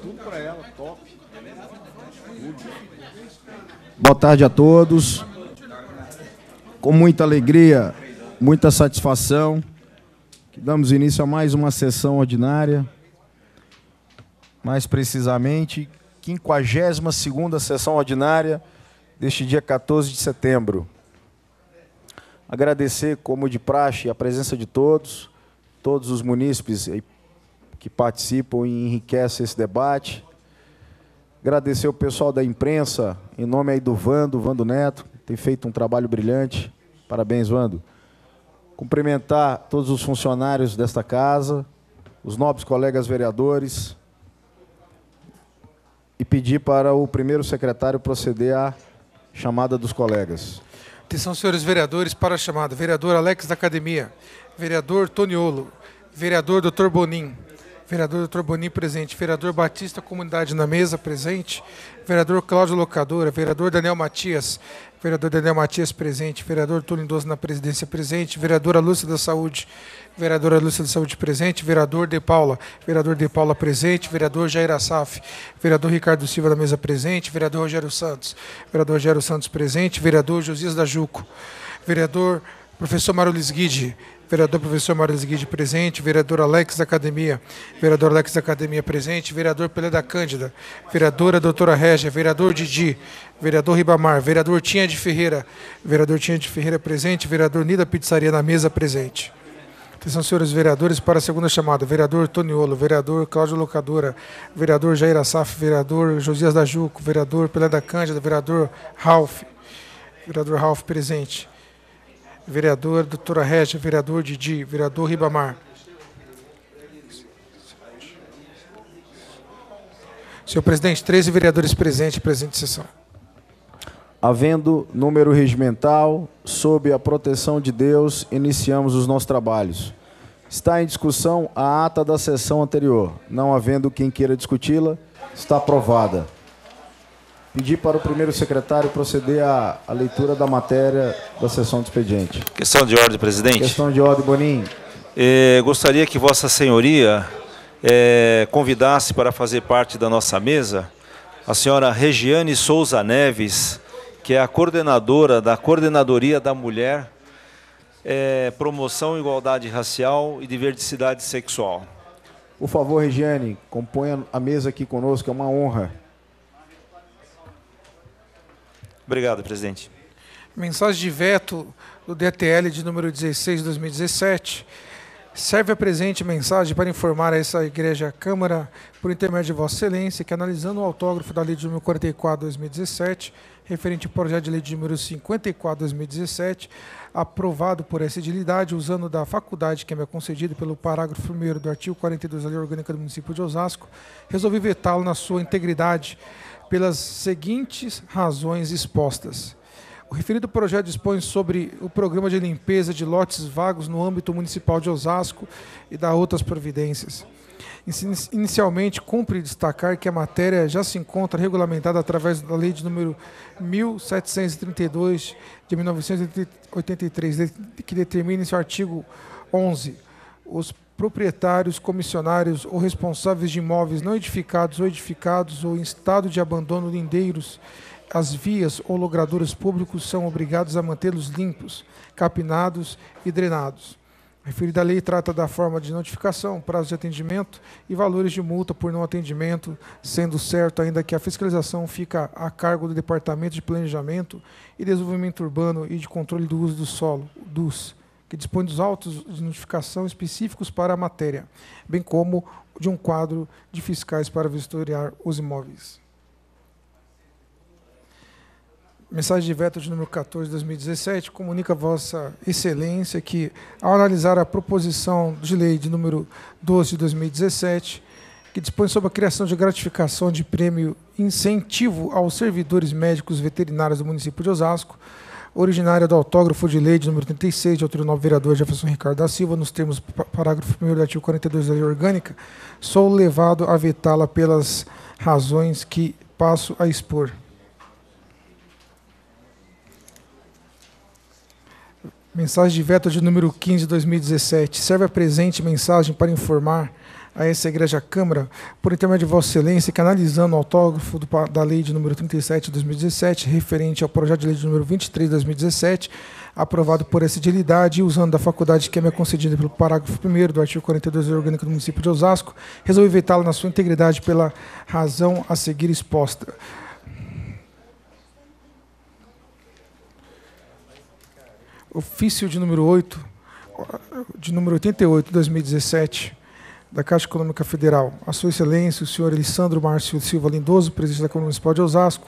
Tudo para ela, top. Boa tarde a todos. Com muita alegria, muita satisfação, que damos início a mais uma sessão ordinária, mais precisamente, 52ª sessão ordinária deste dia 14 de setembro. Agradecer, como de praxe, a presença de todos os munícipes que participam e enriquecem esse debate. Agradecer o pessoal da imprensa, em nome aí do Vando Neto, que tem feito um trabalho brilhante. Parabéns, Vando. Cumprimentar todos os funcionários desta casa, os nobres colegas vereadores, e pedir para o primeiro secretário proceder à chamada dos colegas. Atenção, senhores vereadores, para a chamada. Vereador Alex da Academia, vereador Toniolo, vereador Dr. Bonin, vereador Dr. Bonin presente, vereador Batista Comunidade na mesa presente, vereador Cláudio Locadora, vereador Daniel Matias presente, vereador Túlio Lindoso na presidência presente, vereadora Lúcia da Saúde presente, vereador De Paula presente, vereador Jair Assaf, vereador Ricardo Silva da mesa presente, vereador Rogério Santos presente, vereador Josias da Juco, vereador professor Marulis Guide, vereador professor Marulis Guide presente, vereador Alex da Academia presente, vereador Pelé da Cândida, vereadora doutora Régia, vereador Didi, vereador Ribamar, vereador Tinha de Ferreira presente, vereador Nida Pizzaria na mesa presente. Atenção, senhores vereadores, para a segunda chamada. Vereador Toniolo, vereador Cláudio Locadora, vereador Jair Assaf, vereador Josias da Juco, vereador Pelé da Cândida, vereador Ralph presente, vereador doutora Régia, vereador Didi, vereador Ribamar. Senhor presidente, 13 vereadores presentes, presente sessão. Havendo número regimental, sob a proteção de Deus, iniciamos os nossos trabalhos. Está em discussão a ata da sessão anterior. Não havendo quem queira discuti-la, está aprovada. Pedir para o primeiro secretário proceder à leitura da matéria da sessão de expediente. Questão de ordem, presidente. Questão de ordem, Bonin. Gostaria que Vossa Senhoria convidasse para fazer parte da nossa mesa a senhora Regiane Souza Neves, que é a coordenadora da Coordenadoria da Mulher, Promoção, Igualdade Racial e Diversidade Sexual. Por favor, Regiane, componha a mesa aqui conosco, é uma honra. Obrigado, presidente. Mensagem de veto do DTL de número 16 de 2017. Serve a presente mensagem para informar a essa Igreja Câmara, por intermédio de Vossa Excelência, que analisando o autógrafo da Lei de número 44 de 2017, referente ao projeto de lei de número 54 de 2017, aprovado por essa edilidade, usando da faculdade que me é concedida pelo parágrafo 1º do artigo 42 da Lei Orgânica do Município de Osasco, resolvi vetá-lo na sua integridade pelas seguintes razões expostas. O referido projeto dispõe sobre o programa de limpeza de lotes vagos no âmbito municipal de Osasco e dá outras providências. Inicialmente, cumpre destacar que a matéria já se encontra regulamentada através da Lei de número 1732 de 1983, que determina em seu artigo 11 os proprietários, comissionários ou responsáveis de imóveis não edificados ou em estado de abandono lindeiros, as vias ou logradouros públicos são obrigados a mantê-los limpos, capinados e drenados. A referida lei trata da forma de notificação, prazo de atendimento e valores de multa por não atendimento, sendo certo ainda que a fiscalização fica a cargo do Departamento de Planejamento e Desenvolvimento Urbano e de Controle do Uso do Solo, DUS, que dispõe dos autos de notificação específicos para a matéria, bem como de um quadro de fiscais para vistoriar os imóveis. Mensagem de veto de número 14 de 2017, comunica a Vossa Excelência que, ao analisar a proposição de lei de número 12 de 2017, que dispõe sobre a criação de gratificação de prêmio incentivo aos servidores médicos veterinários do município de Osasco, originária do autógrafo de lei de número 36, de autoria do novo vereador Jefferson Ricardo da Silva, nos termos do parágrafo 1º do artigo 42 da Lei Orgânica, sou levado a vetá-la pelas razões que passo a expor. Mensagem de veto de número 15 de 2017. Serve a presente mensagem para informar a essa Igreja Câmara, por intermédio de Vossa Excelência, que analisando o autógrafo da Lei de número 37 de 2017, referente ao projeto de lei de número 23 de 2017, aprovado por essa edilidade e usando da faculdade que é me concedida pelo parágrafo 1º do artigo 42 da Lei Orgânica do Município de Osasco, resolvi vetá-lo na sua integridade pela razão a seguir exposta. Ofício de número 88 de 2017, da Caixa Econômica Federal. A Sua Excelência, o senhor Elisandro Márcio Silva Lindoso, presidente da Câmara Municipal de Osasco.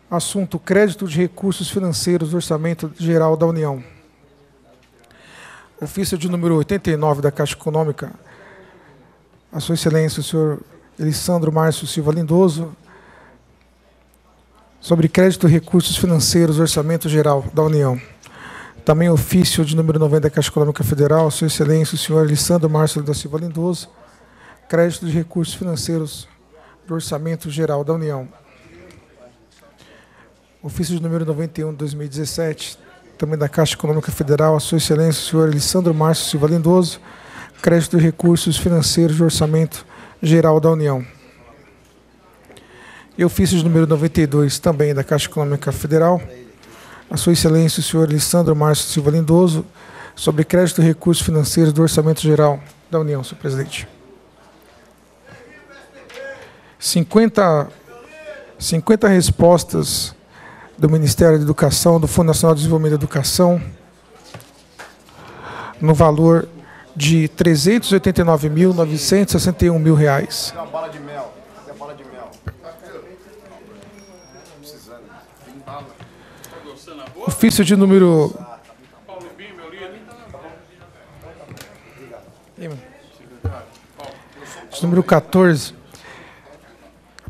Assunto: crédito de recursos financeiros do Orçamento Geral da União. Ofício de número 89 da Caixa Econômica. A Sua Excelência, o senhor Elisandro Márcio Silva Lindoso, sobre crédito de recursos financeiros do Orçamento Geral da União. Também ofício de número 90 da Caixa Econômica Federal, a Sua Excelência, o senhor Elisandro Márcio da Silva Lindoso, crédito de recursos financeiros do Orçamento Geral da União. Ofício de número 91 de 2017, também da Caixa Econômica Federal, a Sua Excelência, o senhor Elisandro Márcio Silva Lindoso, crédito de recursos financeiros do Orçamento Geral da União. E ofício de número 92, também da Caixa Econômica Federal, a Sua Excelência, o senhor Alessandro Márcio Silva Lindoso, sobre crédito de recursos financeiros do Orçamento Geral da União, senhor presidente. 50 respostas do Ministério da Educação, do Fundo Nacional de Desenvolvimento da Educação, no valor de R$ 389.961.000. Ofício de número... número 14.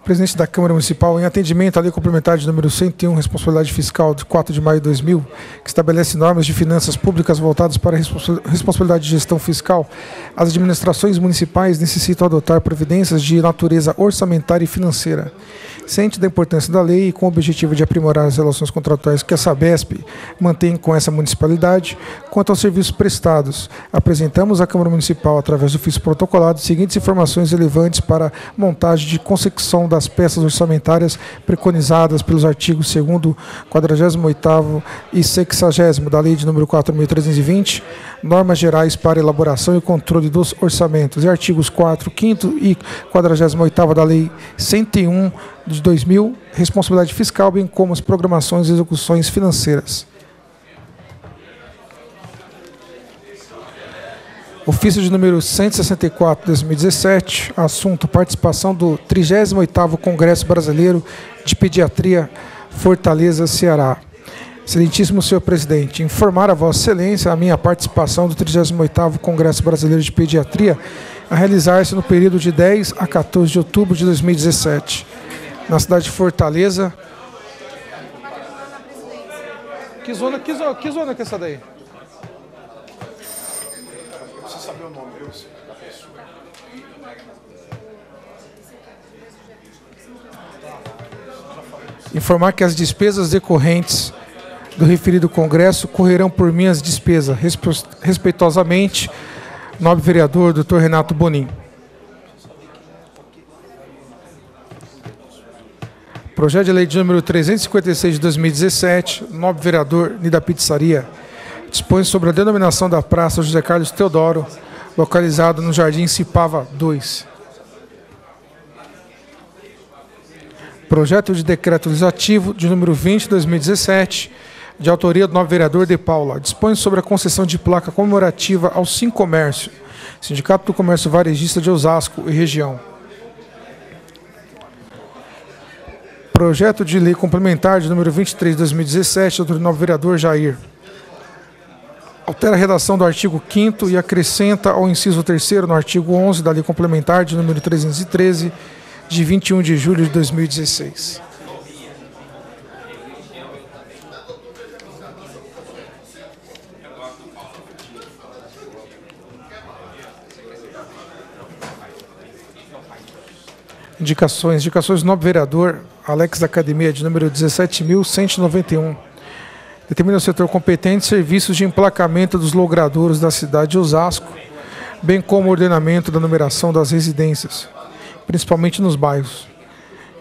Presidente da Câmara Municipal, em atendimento à Lei Complementar de número 101, Responsabilidade Fiscal, de 4 de maio de 2000, que estabelece normas de finanças públicas voltadas para a responsabilidade de gestão fiscal, as administrações municipais necessitam adotar providências de natureza orçamentária e financeira. Ciente da importância da lei e com o objetivo de aprimorar as relações contratuais que a Sabesp mantém com essa municipalidade, quanto aos serviços prestados, apresentamos à Câmara Municipal, através do ofício protocolado, as seguintes informações relevantes para montagem de consecução das peças orçamentárias preconizadas pelos artigos 2º, 48º e 60º da Lei de número 4.320, normas gerais para elaboração e controle dos orçamentos, e artigos 4º, 5º e 48º da Lei 101 de 2000, responsabilidade fiscal, bem como as programações e execuções financeiras. Ofício de número 164, 2017, assunto: participação do 38º Congresso Brasileiro de Pediatria, Fortaleza, Ceará. Excelentíssimo senhor presidente, informar a Vossa Excelência a minha participação do 38º Congresso Brasileiro de Pediatria a realizar-se no período de 10 a 14 de outubro de 2017, na cidade de Fortaleza. Que zona que é essa daí? Preciso saber o nome, viu, da pessoa. Informar que as despesas decorrentes do referido congresso correrão por minhas despesas. Respeitosamente, nobre vereador, Dr. Renato Bonin. Projeto de lei de número 356 de 2017, nobre vereador Nida Pizzaria, dispõe sobre a denominação da Praça José Carlos Teodoro, localizado no Jardim Cipava 2. Projeto de decreto legislativo de número 20 de 2017, de autoria do nobre vereador De Paula, dispõe sobre a concessão de placa comemorativa ao Sincomércio, Sindicato do Comércio Varejista de Osasco e região. Projeto de lei complementar de número 23 de 2017, do novo vereador Jair. Altera a redação do artigo 5º e acrescenta ao inciso 3º no artigo 11 da lei complementar de número 313, de 21 de julho de 2016. Indicações do nobre vereador Alex da Academia, de número 17.191. Determina o setor competente serviços de emplacamento dos logradouros da cidade de Osasco, bem como o ordenamento da numeração das residências, principalmente nos bairros.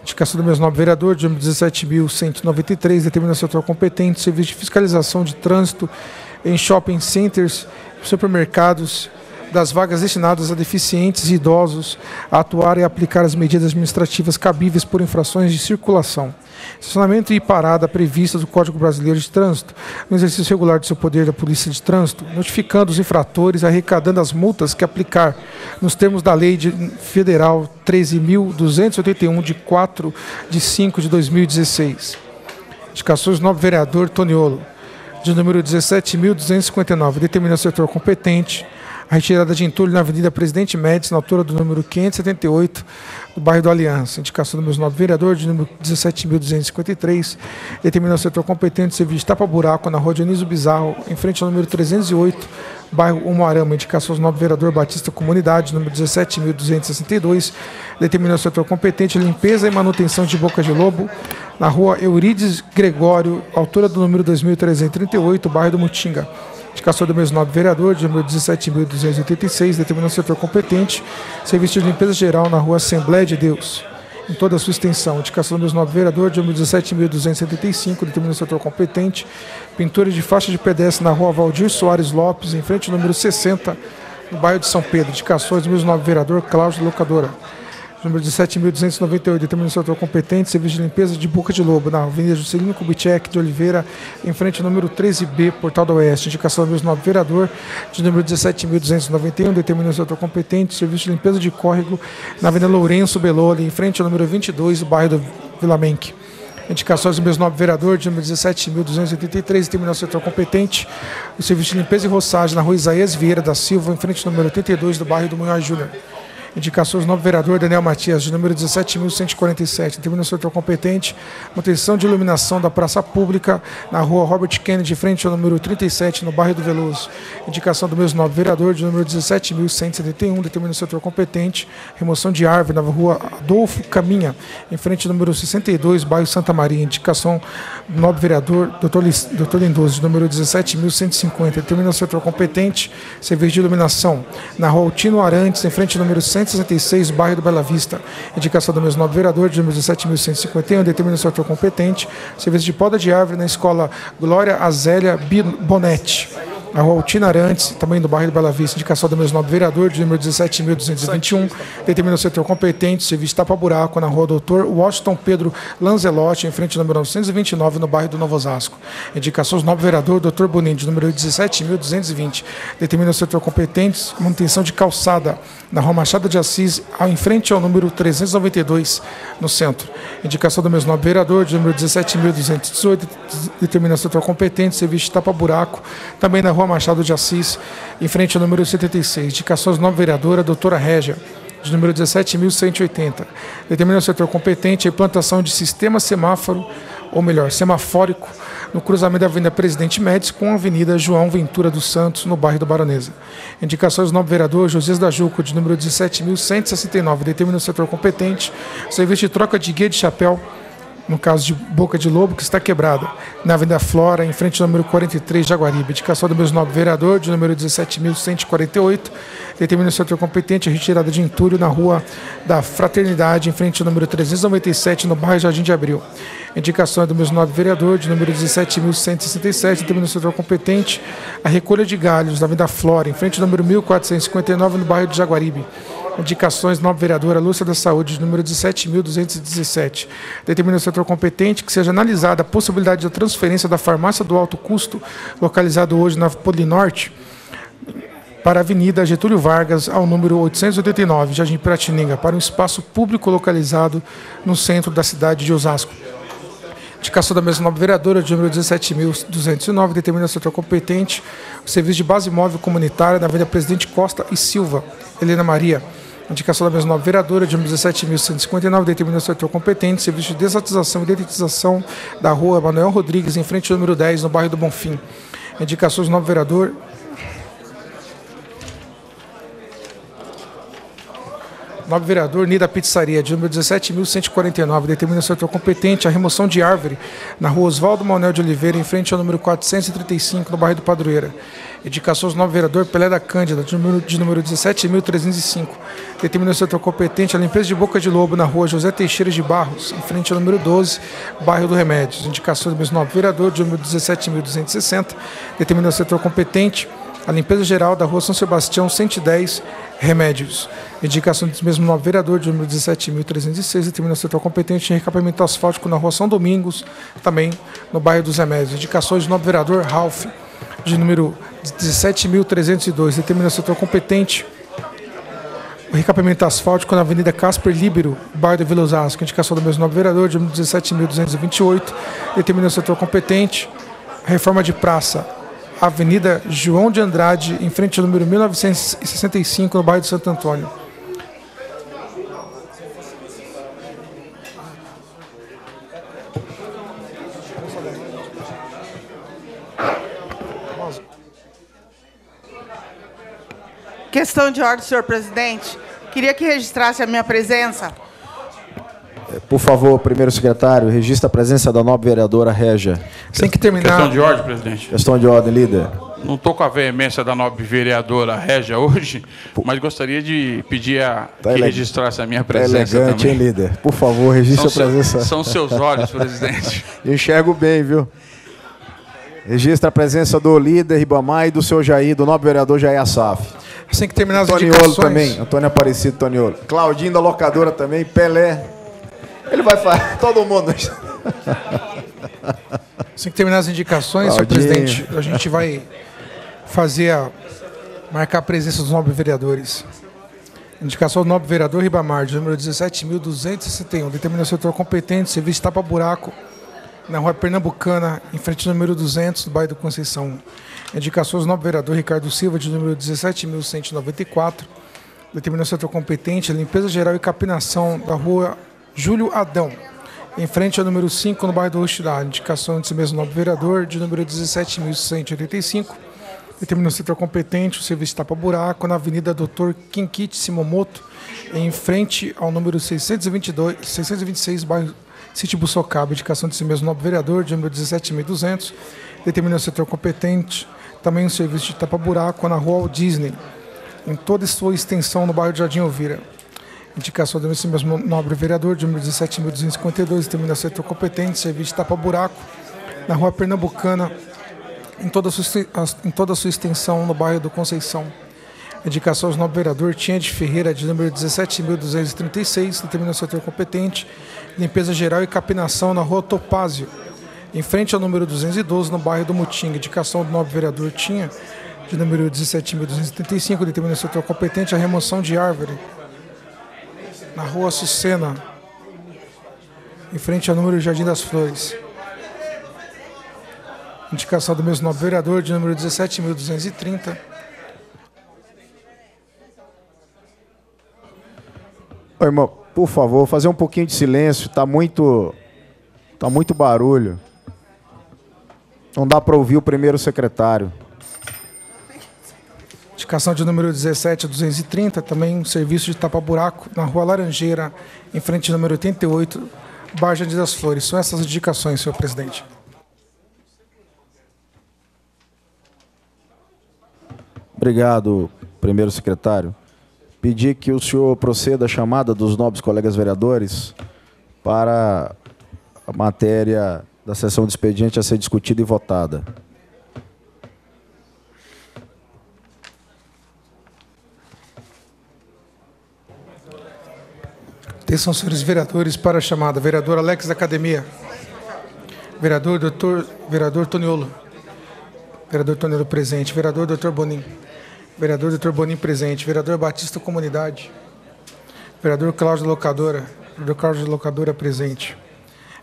Indicação do mesmo nobre vereador, de número 17.193, determina o setor competente, serviço de fiscalização de trânsito em shopping centers, supermercados, das vagas destinadas a deficientes e idosos, a atuar e aplicar as medidas administrativas cabíveis por infrações de circulação, estacionamento e parada previstas do Código Brasileiro de Trânsito, no exercício regular do seu poder da Polícia de Trânsito, notificando os infratores, arrecadando as multas que aplicar nos termos da Lei Federal 13.281, de 4 de 5 de 2016. Indicações do nobre vereador Toniolo, de número 17.259, determina o setor competente a retirada de entulho na Avenida Presidente Médici, na altura do número 578, do bairro do Aliança. Indicação do meu nobre vereador, de número 17.253, determina o setor competente serviço de tapa-buraco na rua Dionísio Bizarro, em frente ao número 308, bairro Umuarama. Indicação do nobre vereador Batista Comunidade, número 17.262, determina o setor competente limpeza e manutenção de Boca de Lobo, na rua Eurides Gregório, altura do número 2.338, bairro do Mutinga. Indicação do mesmo nobre vereador, de número 17.286, determina o setor competente, serviço de limpeza geral na rua Assembleia de Deus, em toda a sua extensão. Indicação do mesmo nobre vereador, de número 17.275, determina o setor competente, pintura de faixa de pedestre na rua Valdir Soares Lopes, em frente ao número 60, no bairro de São Pedro. Indicações do mesmo nobre vereador, Cláudio Locadora, número 17.298, determina o setor competente, serviço de limpeza de Boca de Lobo, na Avenida Juscelino Kubitschek de Oliveira, em frente ao número 13B, Portal do Oeste. Indicação do mesmo nobre vereador, de número 17.291, determina o setor competente, serviço de limpeza de córrego, na Avenida Lourenço Belloli, em frente ao número 22, do bairro do Vila Menck. Indicações do mesmo nobre vereador, de número 17.283, determina o setor competente, o serviço de limpeza e roçagem na rua Isaías Vieira da Silva, em frente ao número 82, do bairro do Munhoz Júnior. Indicações do novo vereador Daniel Matias, de número 17.147, determina o setor competente, manutenção de iluminação da praça pública na rua Robert Kennedy, de frente ao número 37, no bairro do Veloso. Indicação do mesmo novo vereador, de número 17.171, determina o setor competente, remoção de árvore na rua Adolfo Caminha, em frente ao número 62, bairro Santa Maria. Indicação do novo vereador Dr. Lindoso, de número 17.150, determina o setor competente, serviço de iluminação na rua Altino Arantes, em frente ao número 166, bairro do Bela Vista. Indicação do mesmo nobre vereador, de número 17.151, determina o setor competente, serviço de poda de árvore na escola Glória Azélia Bonetti, na rua Altino Arantes, também do bairro do Bela Vista. Indicação do mesmo nobre vereador, de número 17.221, determina o setor competente, serviço de tapa-buraco na rua Doutor Washington Pedro Lanzelotti, em frente ao número 929, no bairro do Novo Osasco. Indicação do nobre vereador, Dr. Bonin, de número 17.220, determina o setor competente, manutenção de calçada na rua Machado de Assis, em frente ao número 392, no centro. Indicação do mesmo nobre vereador, de número 17.218, determina o setor competente, serviço de tapa-buraco, também na rua Machado de Assis, em frente ao número 76. Indicações do nobre vereadora, doutora Régia, de número 17.180. Determina o setor competente a implantação de sistema semáforo, ou melhor, semafórico, no cruzamento da Avenida Presidente Médici com a Avenida João Ventura dos Santos, no bairro da Baronesa. Indicações do nobre vereador Josias da Juco, de número 17.169. Determina o setor competente, serviço de troca de guia de chapéu, no caso de Boca de Lobo, que está quebrada, na Avenida Flora, em frente ao número 43, Jaguaribe. Indicação do mesmo nobre vereador, de número 17.148, determina o setor competente a retirada de entulho na Rua da Fraternidade, em frente ao número 397, no bairro Jardim de Abril. Indicação do mesmo nobre vereador, de número 17.167, determina o setor competente a recolha de galhos na Avenida Flora, em frente ao número 1459, no bairro de Jaguaribe. Indicações do nobre vereadora Lúcia da Saúde, de número 17.217. Determina o setor competente que seja analisada a possibilidade da transferência da farmácia do alto custo, localizado hoje na Polinorte, para a Avenida Getúlio Vargas, ao número 889, Jardim Piratininga, para um espaço público localizado no centro da cidade de Osasco. Indicação da mesma nobre vereadora, de número 17.209, determina o setor competente o serviço de base móvel comunitária na Avenida Presidente Costa e Silva, Helena Maria. Indicação da mesma nobre vereadora, de número 17.159, determina o setor competente serviço de desatização e detetização da rua Manuel Rodrigues, em frente ao número 10, no bairro do Bonfim. Indicações do nobre vereador, Nobre vereador Nida Pizzaria, de número 17.149, determina o setor competente a remoção de árvore na rua Oswaldo Manuel de Oliveira, em frente ao número 435, no bairro do Padroeira. Indicações do nobre vereador Pelé da Cândida, de número 17.305, determina o setor competente a limpeza de boca de lobo na rua José Teixeira de Barros, em frente ao número 12, bairro do Remédios. Indicações do mesmo nobre vereador, de número 17.260, determina o setor competente a limpeza geral da rua São Sebastião 110, Remédios. Indicação do mesmo novo vereador, de número 17.306, determina o setor competente em recapeamento asfáltico na rua São Domingos, também no bairro dos Remédios. Indicações do novo vereador Ralph, de número 17.302, determina o setor competente o recapeamento asfáltico na Avenida Casper Líbero, bairro de Vila Osasco. Indicação do mesmo novo vereador, de número 17.228, determina o setor competente a reforma de praça Avenida João de Andrade, em frente ao número 1965, no bairro de Santo Antônio. Questão de ordem, senhor presidente. Queria que registrasse a minha presença. Por favor, primeiro secretário, registre a presença da nobre vereadora Régia. Tem que terminar. Questão de ordem, presidente. Questão de ordem, líder. Não estou com a veemência da nobre vereadora Régia hoje, mas gostaria de pedir que registrasse a minha presença elegante, também. hein, líder? Por favor, registre a presença. São seus olhos, presidente. Eu enxergo bem, viu? Registra a presença do líder Ribamar e do seu Jair, do nobre vereador Jair Assaf. Tem que terminar as Toniolo indicações. também, Antônio Aparecido Toniolo. Claudinho da locadora também, Pelé. Ele vai falar, todo mundo. Tem que terminar as indicações, senhor presidente. A gente vai marcar a presença dos nobres vereadores. Indicação do nobre vereador Ribamar, de número 17.261, determina o setor competente, serviço tapa-buraco, na rua Pernambucana, em frente ao número 200, do bairro do Conceição. Indicações do nobre vereador Ricardo Silva, de número 17.194, determina o setor competente, limpeza geral e capinação da rua Júlio Adão, em frente ao número 5, no bairro do Roxirá. Indicação desse mesmo nobre vereador, de número 17.185, determina o setor competente, o serviço tapa-buraco, na Avenida Dr. Kinkichi Simomoto, em frente ao número 626, bairro Sítio Bussocaba. Indicação desse mesmo nobre vereador, de número 17.200, determina o setor competente, também o serviço de tapa-buraco na rua Walt Disney, em toda a sua extensão no bairro de Jardim Elvira. Indicação desse mesmo nobre vereador, de número 17.252, determina o setor competente, serviço de tapa-buraco na rua Pernambucana, em toda a sua extensão no bairro do Conceição. Indicação do nobre vereador Tinha de Ferreira, de número 17.236, determina o setor competente, limpeza geral e capinação na rua Topázio, em frente ao número 212, no bairro do Mutinga. Indicação do nobre vereador Tinha, de número 17.275, determina o setor competente a remoção de árvore na rua Açucena, em frente ao número Jardim das Flores. Indicação do mesmo nobre vereador, de número 17.230. Ô, irmão, por favor, fazer um pouquinho de silêncio, tá muito barulho. Não dá para ouvir o primeiro secretário. Indicação de número 17.230, também um serviço de tapa-buraco na rua Laranjeira, em frente ao número 88, bairro Jardim das Flores. São essas indicações, senhor presidente. Obrigado, primeiro secretário. Pedir que o senhor proceda à chamada dos nobres colegas vereadores para a matéria da sessão de expediente a ser discutida e votada. Atenção, senhores vereadores, para a chamada. Vereador Alex da Academia. Vereador Toniolo. Vereador Toniolo presente. Vereador Dr. Bonin. Vereador Dr. Bonin presente. Vereador Batista Comunidade. Vereador Cláudio Locadora. Vereador Cláudio Locadora presente.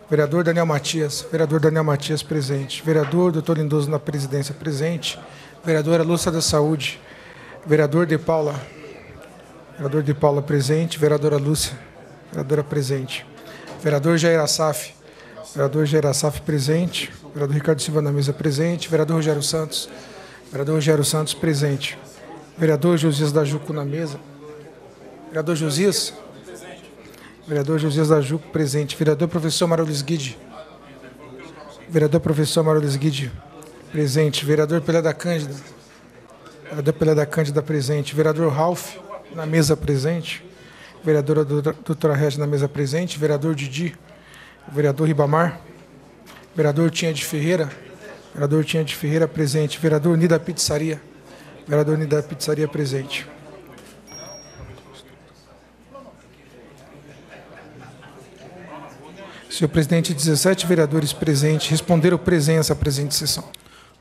Vereador Daniel Matias. Vereador Daniel Matias presente. Vereador Dr. Lindoso na presidência presente. Vereadora Lúcia da Saúde. Vereador De Paula. Vereador De Paula presente. Vereadora Lúcia. Vereadora presente. Vereador Jair Assaf. Vereador Jair Assaf presente. Vereador Ricardo Silva na mesa presente. Vereador Rogério Santos. Vereador Rogério Santos presente. Vereador Josias da Juco na mesa. Vereador Josias. Vereador Josias da Juco, presente. Vereador professor Marolis Guide. Vereador professor Marolis Guide, presente. Vereador Pelé da Cândida. Vereador Pelé da Cândida, presente. Vereador Ralph, na mesa, presente. Vereadora doutora Régia, na mesa, presente. Vereador Didi. Vereador Ribamar. Vereador Tinha de Ferreira. Vereador Tinha de Ferreira, presente. Vereador Nida Pizzaria. Vereador Nida Pizzaria, presente. Senhor presidente, 17 vereadores presentes responderam presença à presente sessão.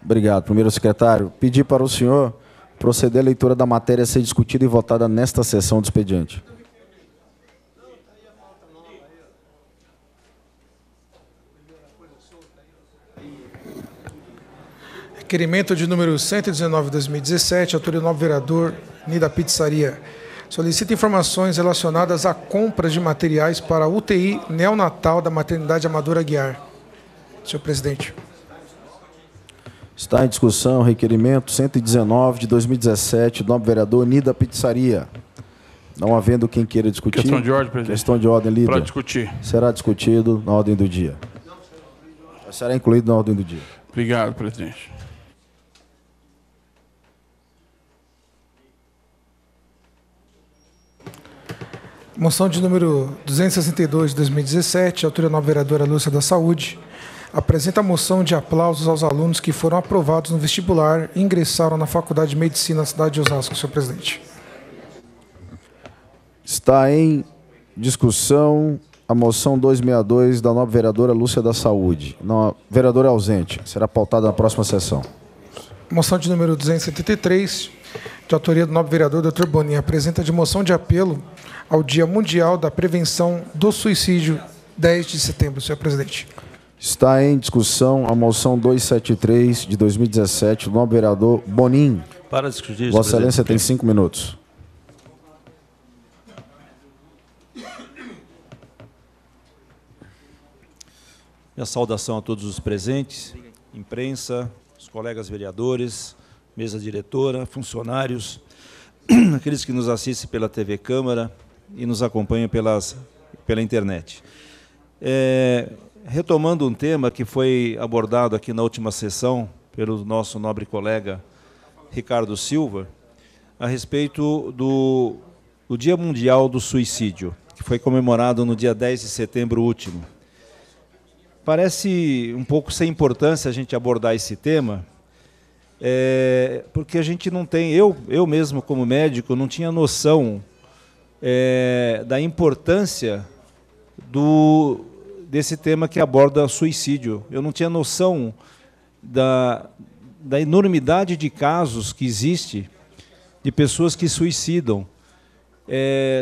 Obrigado. Primeiro secretário, pedir para o senhor proceder à leitura da matéria a ser discutida e votada nesta sessão do expediente. Requerimento de número 119/2017, autoria do novo vereador Nida Pizzaria. Solicita informações relacionadas à compra de materiais para a UTI neonatal da Maternidade Amadora Aguiar. Senhor presidente. Está em discussão o requerimento 119 de 2017, do novo vereador Nida Pizzaria. Não havendo quem queira discutir. Questão de ordem, presidente. Questão de ordem, líder. Para discutir. Será discutido na ordem do dia. Será incluído na ordem do dia. Obrigado, presidente. Moção de número 262 de 2017, autoria da nova vereadora Lúcia da Saúde, apresenta a moção de aplausos aos alunos que foram aprovados no vestibular e ingressaram na Faculdade de Medicina na cidade de Osasco, senhor presidente. Está em discussão a moção 262 da nova vereadora Lúcia da Saúde. Não, vereadora ausente. Será pautada na próxima sessão. Moção de número 273, de autoria do novo vereador Dr. Bonin, apresenta de moção de apelo ao Dia Mundial da Prevenção do Suicídio, 10 de setembro, senhor presidente. Está em discussão a moção 273 de 2017, do novo vereador Bonin. Para discutir, Vossa Excelência tem 5 minutos. Minha saudação a todos os presentes, imprensa, os colegas vereadores, mesa diretora, funcionários, aqueles que nos assistem pela TV Câmara e nos acompanham pela internet. Retomando um tema que foi abordado aqui na última sessão pelo nosso nobre colega Ricardo Silva, a respeito do Dia Mundial do Suicídio, que foi comemorado no dia 10 de setembro último. Parece um pouco sem importância a gente abordar esse tema, porque a gente não tem, eu mesmo como médico, não tinha noção da importância desse tema que aborda suicídio. Eu não tinha noção da enormidade de casos que existe de pessoas que suicidam.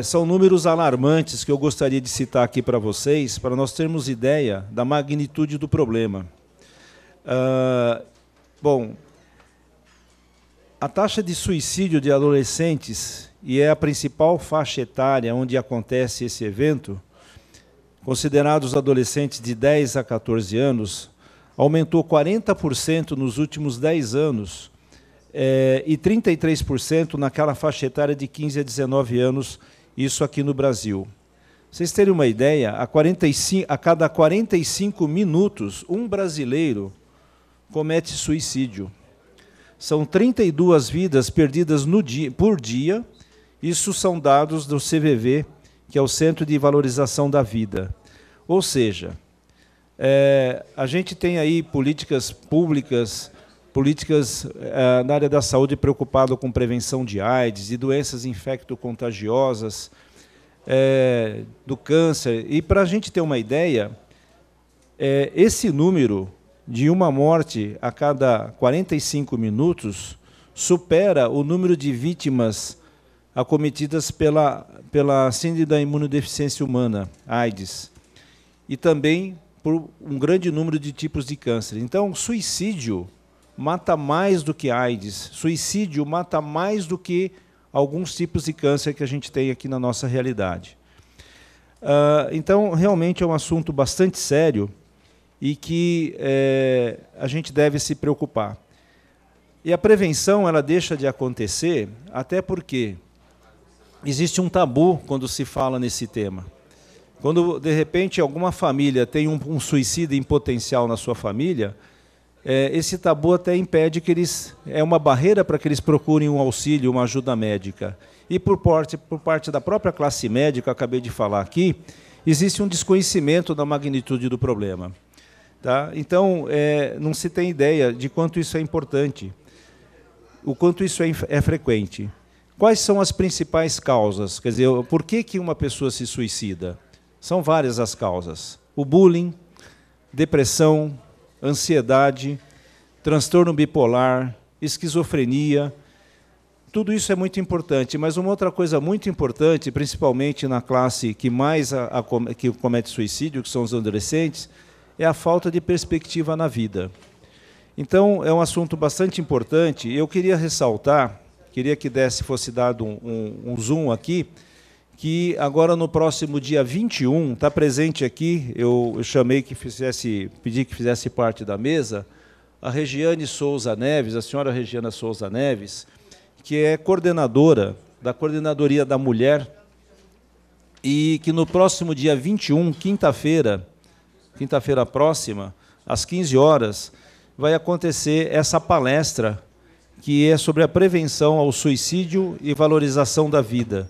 São números alarmantes que eu gostaria de citar aqui para vocês, para nós termos ideia da magnitude do problema. Bom, a taxa de suicídio de adolescentes, e é a principal faixa etária onde acontece esse evento, considerados adolescentes de 10 a 14 anos, aumentou 40% nos últimos 10 anos, e 33% naquela faixa etária de 15 a 19 anos, isso aqui no Brasil. Vocês terem uma ideia, a cada 45 minutos, um brasileiro comete suicídio. São 32 vidas perdidas por dia, isso são dados do CVV, que é o Centro de Valorização da Vida. Ou seja, a gente tem aí políticas públicas, na área da saúde preocupado com prevenção de AIDS, de doenças infecto-contagiosas, do câncer. E, para a gente ter uma ideia, esse número de uma morte a cada 45 minutos supera o número de vítimas acometidas pela síndrome da imunodeficiência humana, AIDS, e também por um grande número de tipos de câncer. Então, suicídio mata mais do que AIDS, suicídio mata mais do que alguns tipos de câncer que a gente tem aqui na nossa realidade. Então, realmente é um assunto bastante sério e que a gente deve se preocupar. E a prevenção ela deixa de acontecer até porque existe um tabu quando se fala nesse tema. Quando, de repente, alguma família tem um suicida em potencial na sua família, esse tabu até impede que eles... É uma barreira para que eles procurem um auxílio, uma ajuda médica. E por parte da própria classe médica, acabei de falar aqui, existe um desconhecimento da magnitude do problema. Tá? Então, não se tem ideia de quanto isso é importante, o quanto isso é frequente. Quais são as principais causas? Quer dizer, por que uma pessoa se suicida? São várias as causas. O bullying, depressão, ansiedade, transtorno bipolar, esquizofrenia. Tudo isso é muito importante, mas uma outra coisa muito importante, principalmente na classe que mais que comete suicídio, que são os adolescentes, é a falta de perspectiva na vida. Então, é um assunto bastante importante. Eu queria ressaltar, queria que fosse dado um zoom aqui, que agora no próximo dia 21, está presente aqui, eu chamei pedi que fizesse parte da mesa, a Regiane Souza Neves, a senhora Regiana Souza Neves, que é coordenadora da Coordenadoria da Mulher, e que no próximo dia 21, quinta-feira próxima, às 15 horas, vai acontecer essa palestra, que é sobre a prevenção ao suicídio e valorização da vida.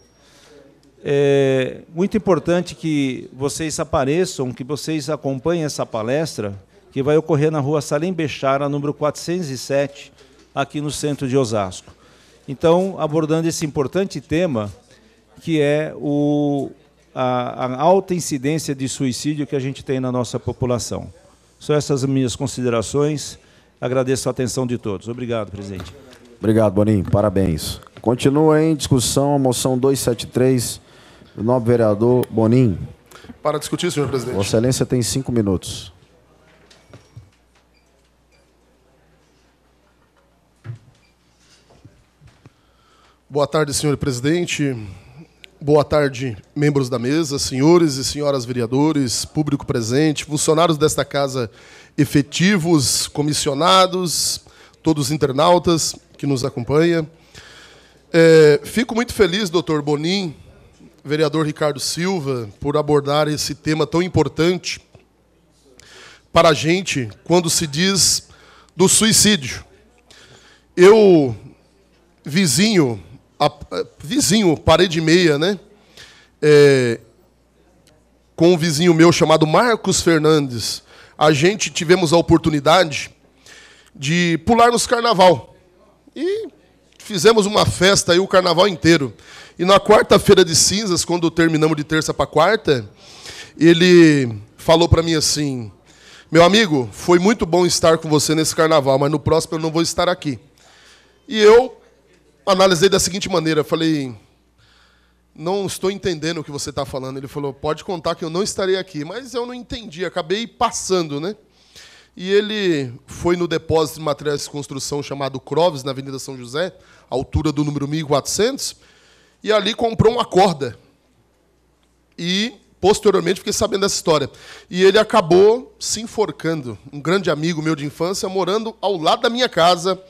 É muito importante que vocês apareçam, que vocês acompanhem essa palestra, que vai ocorrer na rua Salim Bechara, número 407, aqui no centro de Osasco. Então, abordando esse importante tema, que é a alta incidência de suicídio que a gente tem na nossa população. São essas minhas considerações. Agradeço a atenção de todos. Obrigado, presidente. Obrigado, Boninho. Parabéns. Continua em discussão a moção 273 do nobre vereador Boninho. Para discutir, senhor presidente. Vossa Excelência tem 5 minutos. Boa tarde, senhor presidente. Boa tarde, membros da mesa, senhores e senhoras vereadores, público presente, funcionários desta casa efetivos, comissionados, todos os internautas que nos acompanham. Fico muito feliz, doutor Boninho, vereador Ricardo Silva, por abordar esse tema tão importante para a gente quando se diz do suicídio. Eu, vizinho, parede e meia, né? Com um vizinho meu chamado Marcos Fernandes, a gente tivemos a oportunidade de pular nos carnaval. E fizemos uma festa aí o carnaval inteiro. E na quarta-feira de cinzas, quando terminamos de terça para quarta, ele falou para mim assim: meu amigo, foi muito bom estar com você nesse carnaval, mas no próximo eu não vou estar aqui. E eu analisei da seguinte maneira, falei: não estou entendendo o que você está falando. Ele falou: pode contar que eu não estarei aqui. Mas eu não entendi, acabei passando, né? E ele foi no depósito de materiais de construção chamado Croves, na Avenida São José, altura do número 1400, e ali comprou uma corda. E, posteriormente, fiquei sabendo dessa história. E ele acabou se enforcando. Um grande amigo meu de infância, morando ao lado da minha casa,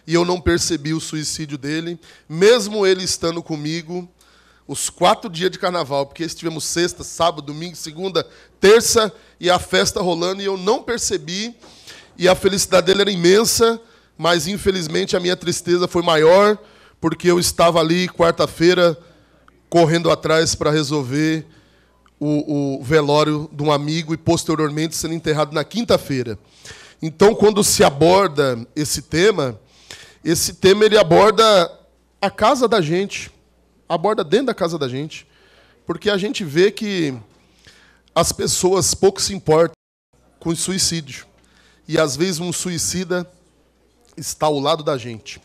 e eu não percebi o suicídio dele, mesmo ele estando comigo os 4 dias de carnaval, porque estivemos sexta, sábado, domingo, segunda, terça, e a festa rolando, e eu não percebi, e a felicidade dele era imensa, mas, infelizmente, a minha tristeza foi maior, porque eu estava ali, quarta-feira, correndo atrás para resolver o velório de um amigo, e, posteriormente, sendo enterrado na quinta-feira. Então, quando se aborda esse tema ele aborda a casa da gente, aborda dentro da casa da gente, porque a gente vê que as pessoas pouco se importam com o suicídio. E, às vezes, um suicida está ao lado da gente.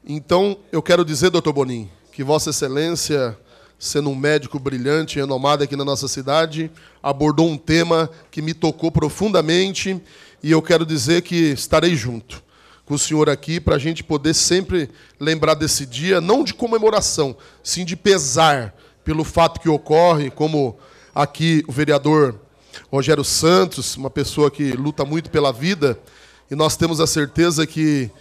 Então, eu quero dizer, doutor Boninho, que Vossa Excelência, sendo um médico brilhante e renomado aqui na nossa cidade, abordou um tema que me tocou profundamente, e eu quero dizer que estarei junto com o senhor aqui, para a gente poder sempre lembrar desse dia, não de comemoração, sim de pesar pelo fato que ocorre, como aqui o vereador Rogério Santos, uma pessoa que luta muito pela vida, e nós temos a certeza que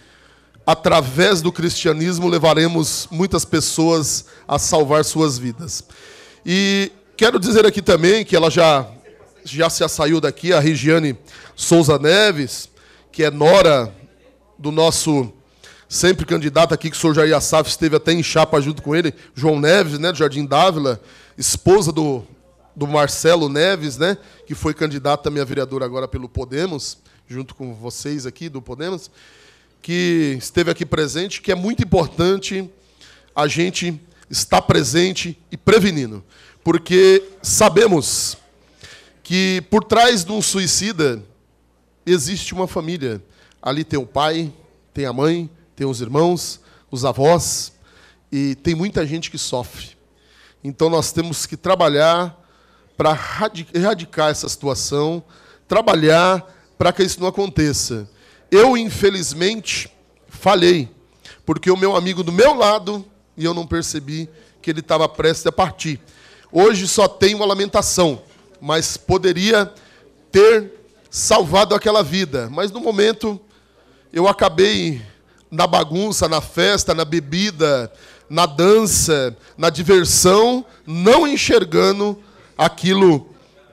através do cristianismo, levaremos muitas pessoas a salvar suas vidas. E quero dizer aqui também que ela já se saiu daqui, a Regiane Souza Neves, que é nora do nosso sempre candidato aqui, que o senhor Jair Assaf esteve até em chapa junto com ele, João Neves, né, do Jardim Dávila, esposa do Marcelo Neves, né, que foi candidato também a vereador agora pelo Podemos, junto com vocês aqui do Podemos, que esteve aqui presente, que é muito importante a gente estar presente e prevenindo, porque sabemos que por trás de um suicida existe uma família. Ali tem o pai, tem a mãe, tem os irmãos, os avós, e tem muita gente que sofre. Então nós temos que trabalhar para erradicar essa situação, trabalhar para que isso não aconteça. Eu, infelizmente, falhei, porque o meu amigo do meu lado, e eu não percebi que ele estava prestes a partir. Hoje só tem uma lamentação, mas poderia ter salvado aquela vida. Mas, no momento, eu acabei na bagunça, na festa, na bebida, na dança, na diversão, não enxergando aquilo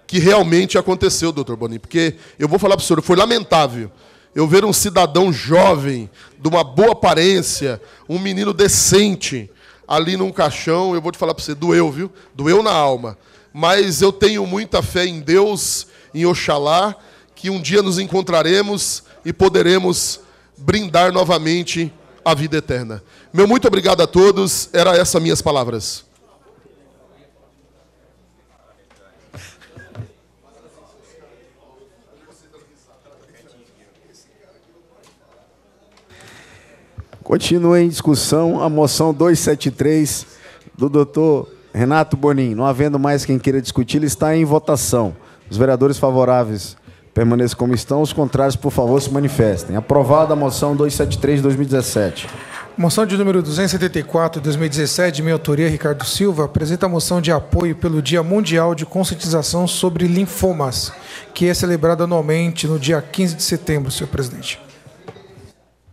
que realmente aconteceu, doutor Boninho. Porque, eu vou falar para o senhor, foi lamentável eu ver um cidadão jovem, de uma boa aparência, um menino decente, ali num caixão. Eu vou te falar para você, doeu, viu? Doeu na alma. Mas eu tenho muita fé em Deus, em Oxalá, que um dia nos encontraremos e poderemos brindar novamente a vida eterna. Meu muito obrigado a todos. Era essas minhas palavras. Continua em discussão a moção 273 do doutor Renato Bonin. Não havendo mais quem queira discutir, ele está em votação. Os vereadores favoráveis permaneçam como estão, os contrários, por favor, se manifestem. Aprovada a moção 273 de 2017. Moção de número 274 de 2017, de minha autoria, Ricardo Silva, apresenta a moção de apoio pelo Dia Mundial de Conscientização sobre Linfomas, que é celebrado anualmente no dia 15 de setembro, senhor presidente.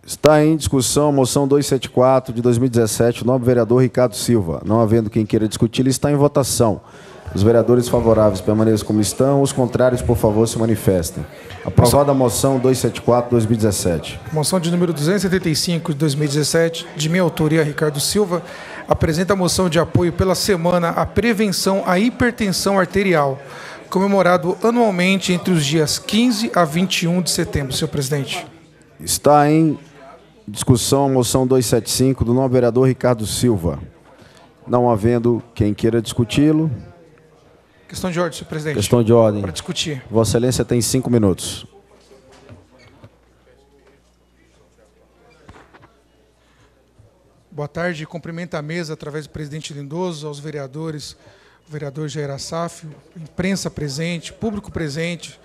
Está em discussão a moção 274 de 2017, o nobre vereador Ricardo Silva. Não havendo quem queira discutir, ele está em votação. Os vereadores favoráveis permaneçam como estão, os contrários, por favor, se manifestem. Aprovada a moção 274 de 2017. Moção de número 275 de 2017, de minha autoria, Ricardo Silva, apresenta a moção de apoio pela semana à prevenção à hipertensão arterial, comemorado anualmente entre os dias 15 a 21 de setembro, senhor presidente. Está em discussão a moção 275 do nobre vereador Ricardo Silva. Não havendo quem queira discuti-lo. Questão de ordem, senhor presidente. Questão de ordem. Para discutir. Vossa Excelência tem 5 minutos. Boa tarde. Cumprimento a mesa através do presidente Lindoso, aos vereadores, o vereador Jair Assaf, imprensa presente, público presente,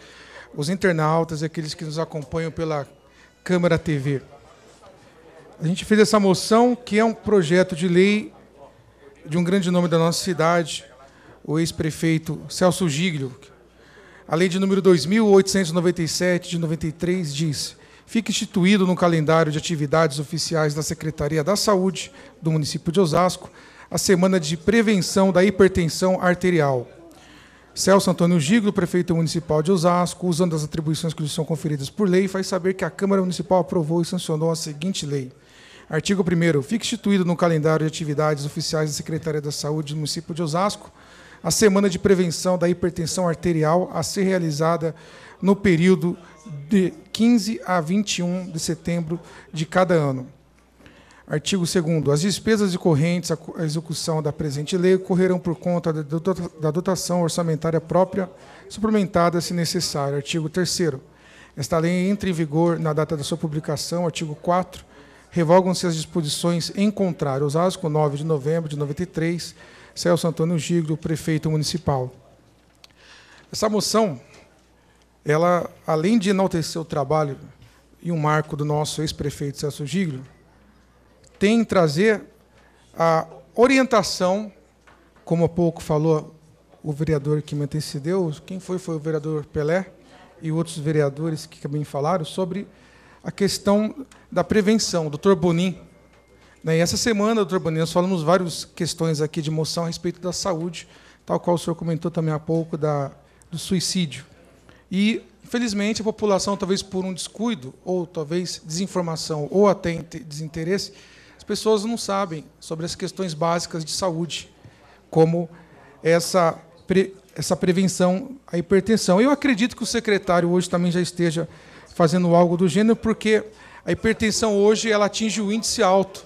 os internautas e aqueles que nos acompanham pela Câmara TV. A gente fez essa moção, que é um projeto de lei de um grande nome da nossa cidade, o ex-prefeito Celso Giglio. A lei de número 2.897, de 93, diz: fica instituído no calendário de atividades oficiais da Secretaria da Saúde do município de Osasco a Semana de Prevenção da Hipertensão Arterial. Celso Antônio Giglio, prefeito municipal de Osasco, usando as atribuições que lhe são conferidas por lei, faz saber que a Câmara Municipal aprovou e sancionou a seguinte lei. Artigo 1º. Fica instituído no calendário de atividades oficiais da Secretaria da Saúde do município de Osasco a Semana de Prevenção da Hipertensão Arterial a ser realizada no período de 15 a 21 de setembro de cada ano. Artigo 2º. As despesas decorrentes à execução da presente lei ocorrerão por conta da dotação orçamentária própria, suplementada se necessário. Artigo 3º. Esta lei entra em vigor na data da sua publicação. Artigo 4º. Revogam-se as disposições em contrário. Osasco, 9 de novembro de 93. Celso Antônio Giglio, prefeito municipal. Essa moção, ela, além de enaltecer o trabalho e um marco do nosso ex-prefeito Celso Giglio, tem em trazer a orientação, como há pouco falou o vereador que me antecedeu, quem foi o vereador Pelé e outros vereadores que também falaram, sobre a questão da prevenção. Dr. Bonin, né, e essa semana, doutor Bonin, nós falamos várias questões aqui de moção a respeito da saúde, tal qual o senhor comentou também há pouco, do suicídio. E, infelizmente, a população, talvez por um descuido, ou talvez desinformação, ou até desinteresse, as pessoas não sabem sobre as questões básicas de saúde, como essa prevenção à hipertensão. Eu acredito que o secretário hoje também já esteja fazendo algo do gênero, porque a hipertensão hoje ela atinge o índice alto,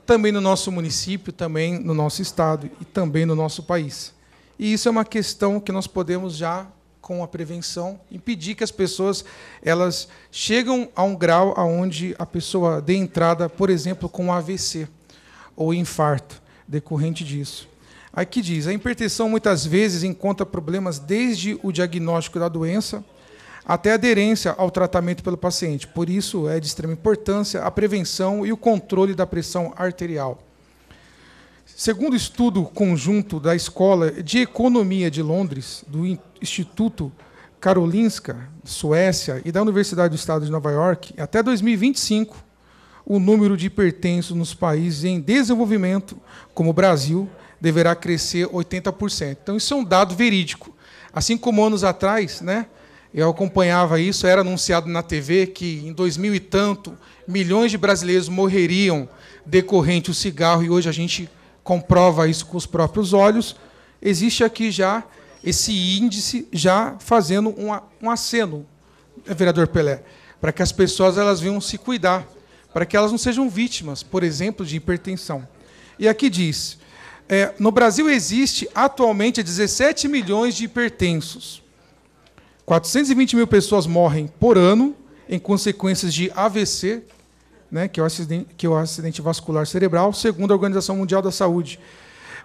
também no nosso município, também no nosso estado e também no nosso país. E isso é uma questão que nós podemos já, com a prevenção, impedir que as pessoas elas chegam a um grau onde a pessoa dê entrada, por exemplo, com AVC ou infarto decorrente disso. Aqui diz, a hipertensão muitas vezes encontra problemas desde o diagnóstico da doença até a aderência ao tratamento pelo paciente. Por isso, é de extrema importância a prevenção e o controle da pressão arterial. Segundo o estudo conjunto da Escola de Economia de Londres, do Instituto Karolinska, Suécia, e da Universidade do Estado de Nova York, até 2025, o número de hipertensos nos países em desenvolvimento, como o Brasil, deverá crescer 80%. Então, isso é um dado verídico. Assim como anos atrás, né, eu acompanhava isso, era anunciado na TV que em 2000 e tanto, milhões de brasileiros morreriam decorrente do cigarro, e hoje a gente comprova isso com os próprios olhos. Existe aqui já esse índice já fazendo um aceno, vereador Pelé, para que as pessoas elas venham se cuidar, para que elas não sejam vítimas, por exemplo, de hipertensão. E aqui diz, no Brasil existe atualmente 17 milhões de hipertensos. 420 mil pessoas morrem por ano em consequências de AVC, né, que é o acidente vascular cerebral, segundo a Organização Mundial da Saúde.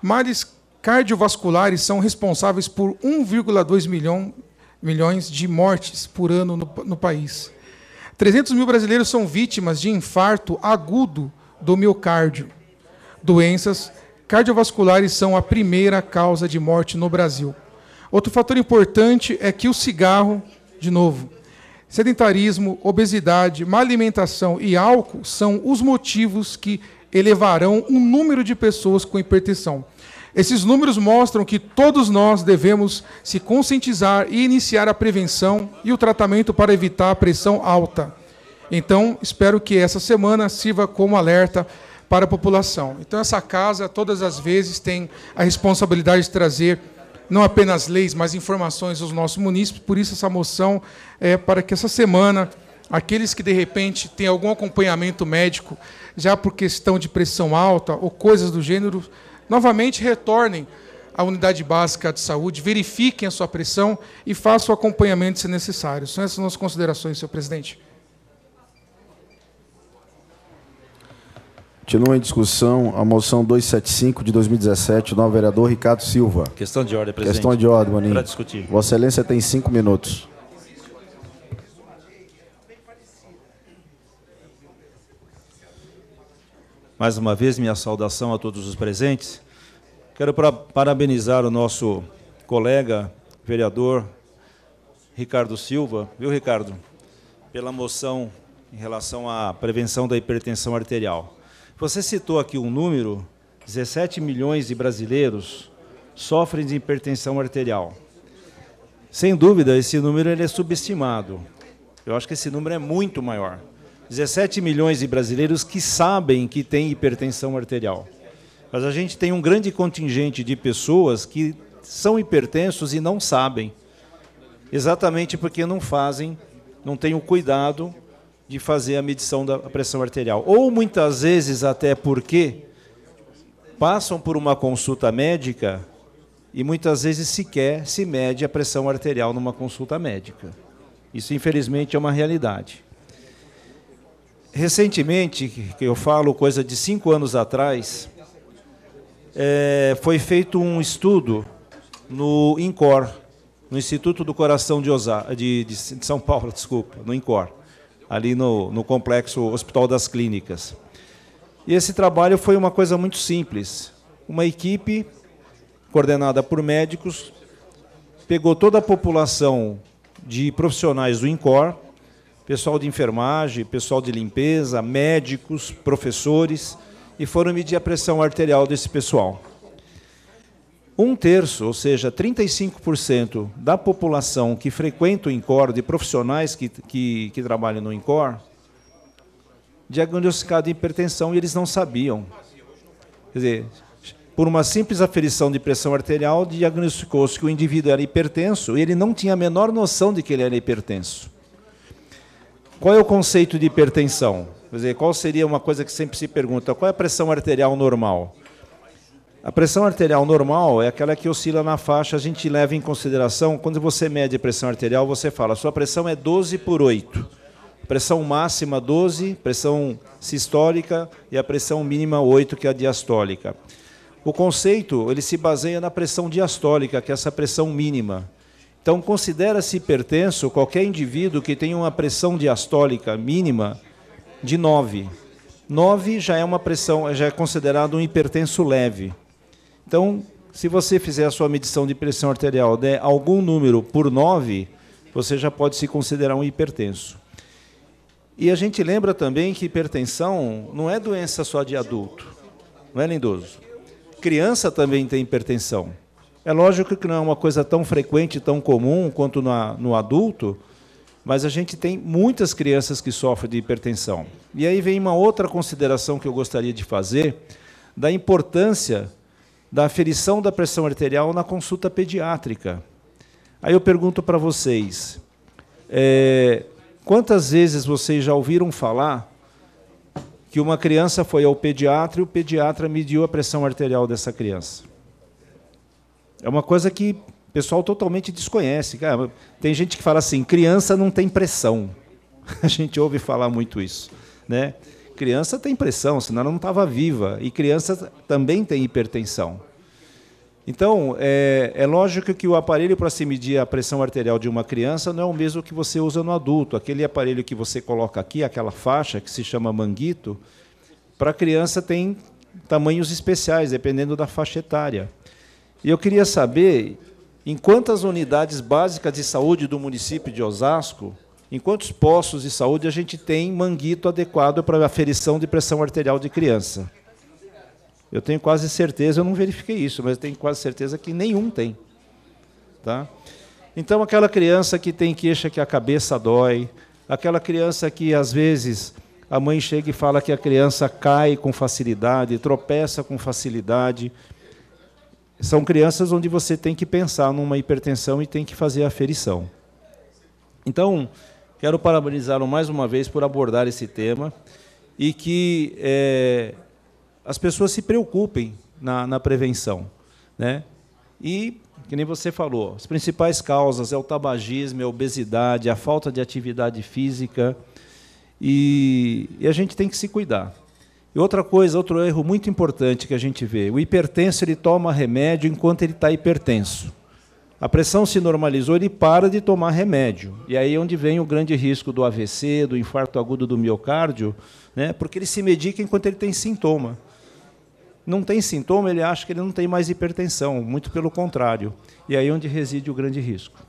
Males cardiovasculares são responsáveis por 1,2 milhões de mortes por ano no país. 300 mil brasileiros são vítimas de infarto agudo do miocárdio. Doenças cardiovasculares são a primeira causa de morte no Brasil. Outro fator importante é que o cigarro, de novo, sedentarismo, obesidade, má alimentação e álcool são os motivos que elevarão o número de pessoas com hipertensão. Esses números mostram que todos nós devemos se conscientizar e iniciar a prevenção e o tratamento para evitar a pressão alta. Então, espero que essa semana sirva como alerta para a população. Então, essa casa, todas as vezes, tem a responsabilidade de trazer não apenas leis, mas informações aos nossos munícipes. Por isso, essa moção é para que essa semana, aqueles que, de repente, têm algum acompanhamento médico, já por questão de pressão alta ou coisas do gênero, novamente retornem à unidade básica de saúde, verifiquem a sua pressão e façam o acompanhamento se necessário. São essas as nossas considerações, senhor presidente. Continua em discussão a moção 275 de 2017, do novo vereador Ricardo Silva. Questão de ordem, presidente. Questão de ordem, Boninho. Para discutir. Vossa Excelência tem 5 minutos. Mais uma vez, minha saudação a todos os presentes. Quero parabenizar o nosso colega, vereador Ricardo Silva, viu, Ricardo, pela moção em relação à prevenção da hipertensão arterial. Você citou aqui um número, 17 milhões de brasileiros sofrem de hipertensão arterial. Sem dúvida, esse número ele é subestimado. Eu acho que esse número é muito maior. 17 milhões de brasileiros que sabem que têm hipertensão arterial. Mas a gente tem um grande contingente de pessoas que são hipertensos e não sabem. Exatamente porque não fazem, não têm o cuidado de fazer a medição da pressão arterial. Ou, muitas vezes, até porque passam por uma consulta médica e, muitas vezes, sequer se mede a pressão arterial numa consulta médica. Isso, infelizmente, é uma realidade. Recentemente, que eu falo coisa de 5 anos atrás, foi feito um estudo no INCOR, no Instituto do Coração de São Paulo, desculpa, no INCOR, ali no Complexo Hospital das Clínicas. E esse trabalho foi uma coisa muito simples. Uma equipe coordenada por médicos pegou toda a população de profissionais do INCOR, pessoal de enfermagem, pessoal de limpeza, médicos, professores, e foram medir a pressão arterial desse pessoal. 1/3, ou seja, 35% da população que frequenta o INCOR, de profissionais que trabalham no INCOR, diagnosticado de hipertensão, e eles não sabiam. Quer dizer, por uma simples aferição de pressão arterial, diagnosticou-se que o indivíduo era hipertenso e ele não tinha a menor noção de que ele era hipertenso. Qual é o conceito de hipertensão? Quer dizer, qual seria uma coisa que sempre se pergunta? Qual é a pressão arterial normal? A pressão arterial normal é aquela que oscila na faixa, a gente leva em consideração, quando você mede a pressão arterial, você fala, sua pressão é 12/8. Pressão máxima 12, pressão sistólica, e a pressão mínima 8, que é a diastólica. O conceito ele se baseia na pressão diastólica, que é essa pressão mínima. Então, considera-se hipertenso qualquer indivíduo que tenha uma pressão diastólica mínima de 9. 9 já é uma pressão, já é considerado um hipertenso leve. Então, se você fizer a sua medição de pressão arterial, der algum número por 9, você já pode se considerar um hipertenso. E a gente lembra também que hipertensão não é doença só de adulto, não é nem idoso. Criança também tem hipertensão. É lógico que não é uma coisa tão frequente, tão comum quanto no adulto, mas a gente tem muitas crianças que sofrem de hipertensão. E aí vem uma outra consideração que eu gostaria de fazer, da importância da aferição da pressão arterial na consulta pediátrica. Aí eu pergunto para vocês, quantas vezes vocês já ouviram falar que uma criança foi ao pediatra e o pediatra mediu a pressão arterial dessa criança? É uma coisa que o pessoal totalmente desconhece. Tem gente que fala assim, criança não tem pressão. A gente ouve falar muito isso, né? Criança tem pressão, senão ela não estava viva. E criança também tem hipertensão. Então, é lógico que o aparelho para se medir a pressão arterial de uma criança não é o mesmo que você usa no adulto. Aquele aparelho que você coloca aqui, aquela faixa que se chama manguito, para a criança tem tamanhos especiais, dependendo da faixa etária. E eu queria saber, em quantas unidades básicas de saúde do município de Osasco, em quantos postos de saúde a gente tem manguito adequado para a aferição de pressão arterial de criança? Eu tenho quase certeza, eu não verifiquei isso, mas eu tenho quase certeza que nenhum tem. Tá? Então, aquela criança que tem queixa que a cabeça dói, aquela criança que, às vezes, a mãe chega e fala que a criança cai com facilidade, tropeça com facilidade, são crianças onde você tem que pensar numa hipertensão e tem que fazer a aferição. Então, quero parabenizá-lo mais uma vez por abordar esse tema e que as pessoas se preocupem na prevenção, né? E, que nem você falou, as principais causas é o tabagismo, a obesidade, a falta de atividade física, e a gente tem que se cuidar. E outra coisa, outro erro muito importante que a gente vê, o hipertenso ele toma remédio enquanto ele está hipertenso. A pressão se normalizou, ele para de tomar remédio. E aí é onde vem o grande risco do AVC, do infarto agudo do miocárdio, né? Porque ele se medica enquanto ele tem sintoma. Não tem sintoma, ele acha que ele não tem mais hipertensão, muito pelo contrário. E aí é onde reside o grande risco.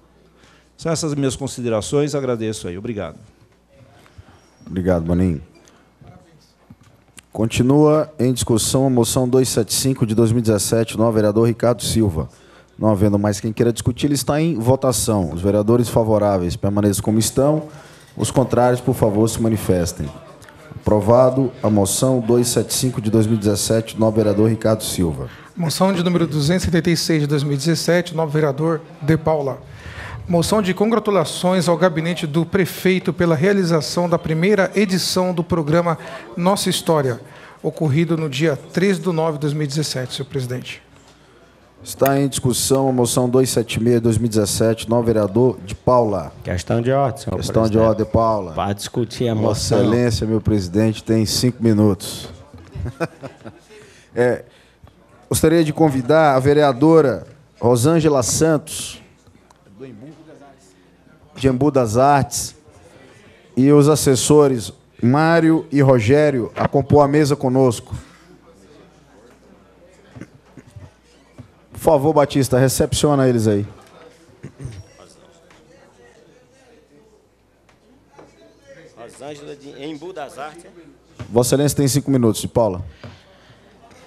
São essas minhas considerações, agradeço aí. Obrigado. Obrigado, Boninho. Continua em discussão a moção 275 de 2017, do vereador Ricardo Silva. Não havendo mais quem queira discutir, ele está em votação. Os vereadores favoráveis permaneçam como estão. Os contrários, por favor, se manifestem. Aprovado a moção 275 de 2017, do vereador Ricardo Silva. Moção de número 276 de 2017, novo vereador De Paula. Moção de congratulações ao gabinete do prefeito pela realização da primeira edição do programa Nossa História, ocorrido no dia 13/9 de 2017, senhor presidente. Está em discussão a moção 276 de 2017, do vereador De Paula. Questão de ordem, senhor presidente. Questão de ordem, De Paula. Para discutir a Vossa moção. Excelência, meu presidente, tem 5 minutos. Gostaria de convidar a vereadora Rosângela Santos, de Embu das Artes, e os assessores Mário e Rogério a compor a mesa conosco. Por favor, Batista, recepciona eles aí. Rosângela, de Embu das Artes. Vossa Excelência tem 5 minutos, de Paula.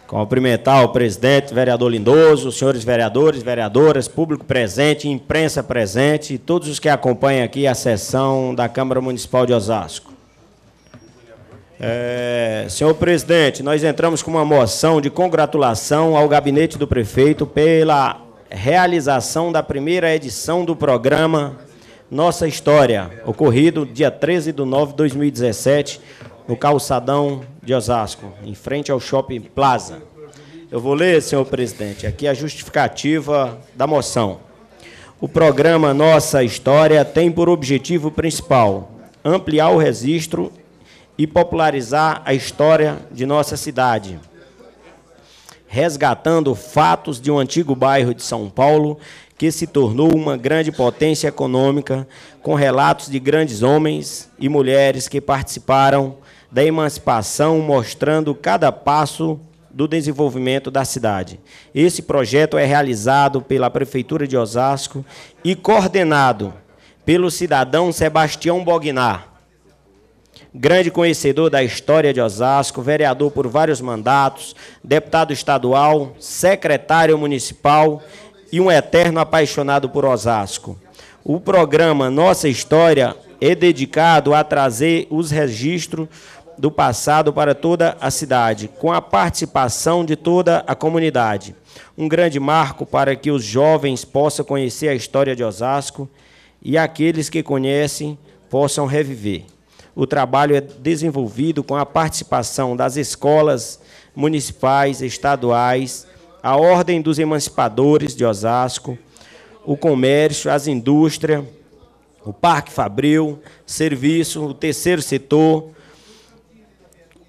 Cumprimentar o presidente, vereador Lindoso, os senhores vereadores, vereadoras, público presente, imprensa presente e todos os que acompanham aqui a sessão da Câmara Municipal de Osasco. Senhor presidente, nós entramos com uma moção de congratulação ao gabinete do prefeito pela realização da primeira edição do programa Nossa História, ocorrido dia 13/9/2017, no calçadão de Osasco, em frente ao Shopping Plaza. Eu vou ler, senhor presidente, aqui a justificativa da moção. O programa Nossa História tem por objetivo principal ampliar o registro e popularizar a história de nossa cidade, resgatando fatos de um antigo bairro de São Paulo que se tornou uma grande potência econômica, com relatos de grandes homens e mulheres que participaram da emancipação, mostrando cada passo do desenvolvimento da cidade. Esse projeto é realizado pela Prefeitura de Osasco e coordenado pelo cidadão Sebastião Bognar, grande conhecedor da história de Osasco, vereador por vários mandatos, deputado estadual, secretário municipal e um eterno apaixonado por Osasco. O programa Nossa História é dedicado a trazer os registros do passado para toda a cidade, com a participação de toda a comunidade. Um grande marco para que os jovens possam conhecer a história de Osasco e aqueles que conhecem possam reviver. O trabalho é desenvolvido com a participação das escolas municipais, estaduais, a Ordem dos Emancipadores de Osasco, o comércio, as indústrias, o Parque Fabril, serviço, o terceiro setor,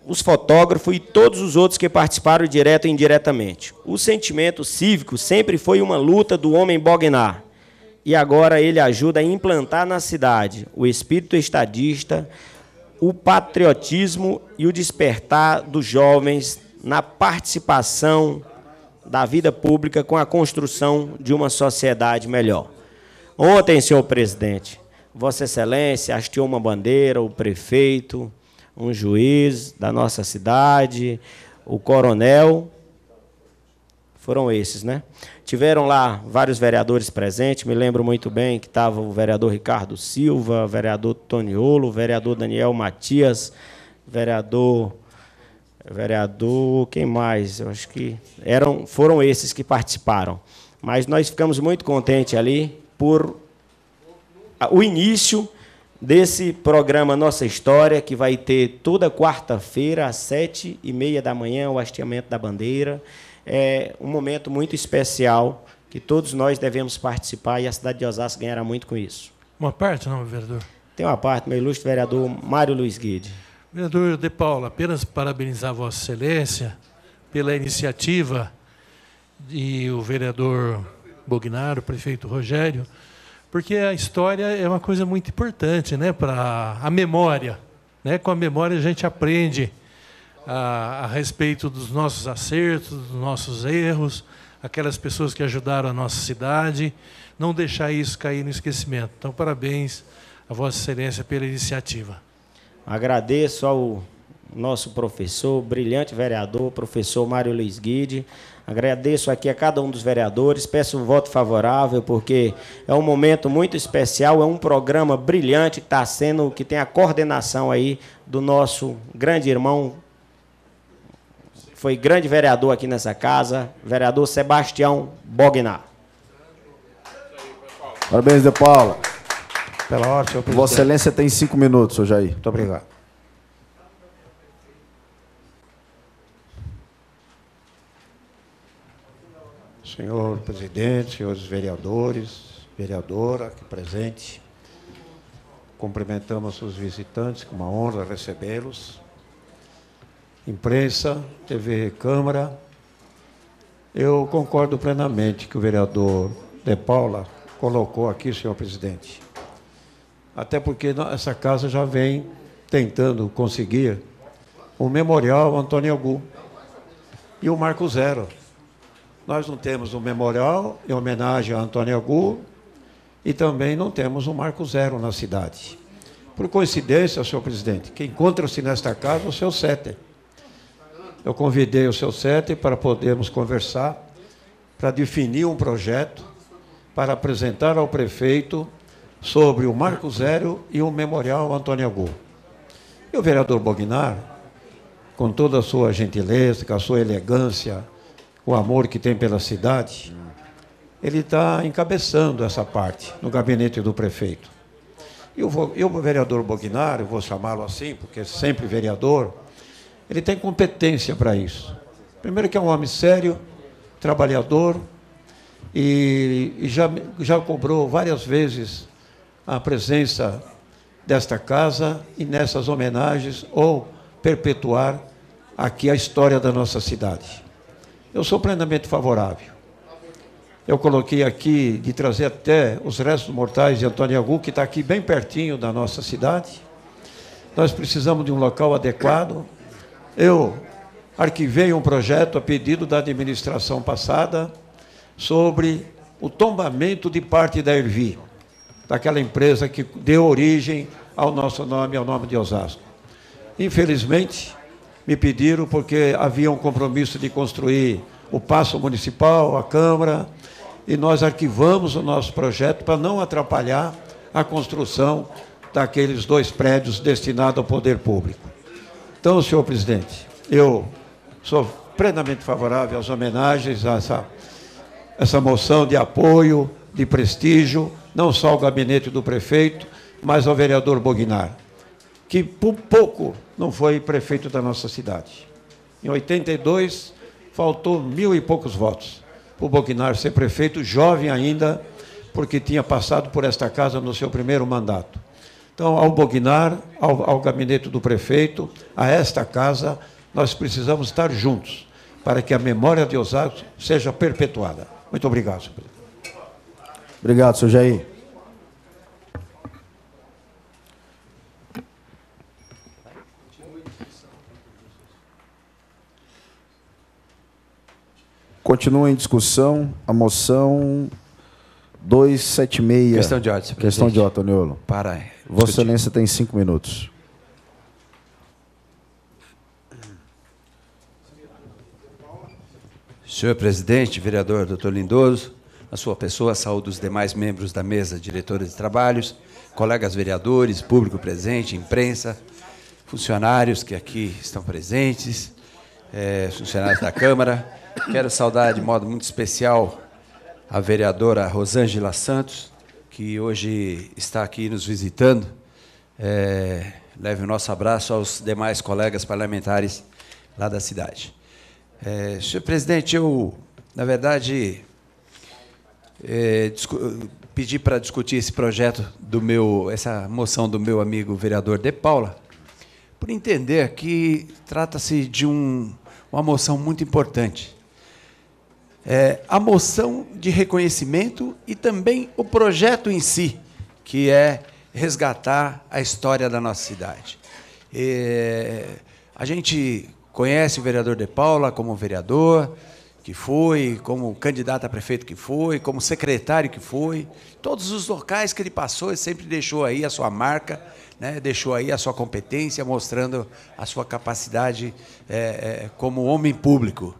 os fotógrafos e todos os outros que participaram direto e indiretamente. O sentimento cívico sempre foi uma luta do homem Bognar, e agora ele ajuda a implantar na cidade o espírito estadista, o patriotismo e o despertar dos jovens na participação da vida pública com a construção de uma sociedade melhor. Ontem, senhor presidente, Vossa Excelência hasteou uma bandeira, o prefeito, um juiz da nossa cidade, o coronel, foram esses, né? Tiveram lá vários vereadores presentes, me lembro muito bem que estava o vereador Ricardo Silva, o vereador Toniolo, o vereador Daniel Matias, vereador, quem mais? Eu acho que foram esses que participaram. Mas nós ficamos muito contentes ali por o início desse programa Nossa História, que vai ter toda quarta-feira, às 7h30 da manhã, o hasteamento da bandeira. É um momento muito especial que todos nós devemos participar e a cidade de Osasco ganhará muito com isso. Uma parte, não, vereador? Tem uma parte, meu ilustre vereador Mário Luiz Guide. Vereador De Paula, apenas parabenizar Vossa Excelência pela iniciativa e o vereador Bognar, o prefeito Rogério, porque a história é uma coisa muito importante, né, para a memória. Né? Com a memória a gente aprende a respeito dos nossos acertos, dos nossos erros, aquelas pessoas que ajudaram a nossa cidade, não deixar isso cair no esquecimento. Então, parabéns a Vossa Excelência pela iniciativa. Agradeço ao nosso professor, brilhante vereador, professor Mário Luiz Guide. Agradeço aqui a cada um dos vereadores, peço um voto favorável, porque é um momento muito especial, é um programa brilhante que tem a coordenação aí do nosso grande irmão, foi grande vereador aqui nessa casa, vereador Sebastião Bognar. Parabéns, De Paula. Pela ordem, senhor presidente. Vossa Excelência tem 5 minutos, senhor Jair. Muito obrigado. Senhor presidente, senhores vereadores, vereadora aqui presente, cumprimentamos os visitantes, com uma honra recebê-los. Imprensa, TV Câmara, eu concordo plenamente que o vereador De Paula colocou aqui, senhor presidente. Até porque essa casa já vem tentando conseguir o memorial Antônio Agu e o Marco Zero. Nós não temos um memorial em homenagem a Antônio Agu e também não temos um Marco Zero na cidade. Por coincidência, senhor presidente, que encontra-se nesta casa o seu Sete. Eu convidei o seu Sete para podermos conversar, para definir um projeto, para apresentar ao prefeito sobre o Marco Zero e o Memorial Antônio Agu. E o vereador Bognar, com toda a sua gentileza, com a sua elegância, o amor que tem pela cidade, ele está encabeçando essa parte no gabinete do prefeito. E o vereador Bognar, eu vou chamá-lo assim, porque é sempre vereador, ele tem competência para isso. Primeiro que é um homem sério, trabalhador, e já cobrou várias vezes a presença desta casa e nessas homenagens, ou perpetuar aqui a história da nossa cidade. Eu sou plenamente favorável. Eu coloquei aqui de trazer até os restos mortais de Antônio Agu, que está aqui bem pertinho da nossa cidade. Nós precisamos de um local adequado. Eu arquivei um projeto a pedido da administração passada sobre o tombamento de parte da Ervi, daquela empresa que deu origem ao nosso nome, ao nome de Osasco. Infelizmente, me pediram, porque havia um compromisso de construir o Paço Municipal, a Câmara, e nós arquivamos o nosso projeto para não atrapalhar a construção daqueles 2 prédios destinados ao poder público. Então, senhor presidente, eu sou plenamente favorável às homenagens, a essa moção de apoio, de prestígio, não só ao gabinete do prefeito, mas ao vereador Bognar, que por pouco não foi prefeito da nossa cidade. Em 82, faltou 1000 e poucos votos para o Bognar ser prefeito, jovem ainda, porque tinha passado por esta casa no seu primeiro mandato. Então, ao Bognar, ao gabinete do prefeito, a esta casa, nós precisamos estar juntos para que a memória de Osasco seja perpetuada. Muito obrigado, senhor presidente. Obrigado, senhor Jair. Continua em discussão a moção 276. Questão de ordem, senhor Questão presidente. de ordem, Toniolo. Para Vossa Excelência tem 5 minutos. Senhor presidente, vereador Dr. Lindoso, a sua pessoa, saúde os demais membros da mesa diretora de trabalhos, colegas vereadores, público presente, imprensa, funcionários que aqui estão presentes, funcionários da Câmara. Quero saudar de modo muito especial a vereadora Rosângela Santos, que hoje está aqui nos visitando. Leve o nosso abraço aos demais colegas parlamentares lá da cidade. Senhor presidente, eu, na verdade, pedi para discutir esse projeto essa moção do meu amigo vereador De Paula, por entender que trata-se de uma moção muito importante. A moção de reconhecimento e também o projeto em si, que é resgatar a história da nossa cidade. A gente conhece o vereador De Paula como vereador que foi, como candidato a prefeito que foi, como secretário que foi. Todos os locais que ele passou, ele sempre deixou aí a sua marca, né? Deixou aí a sua competência, mostrando a sua capacidade como homem público.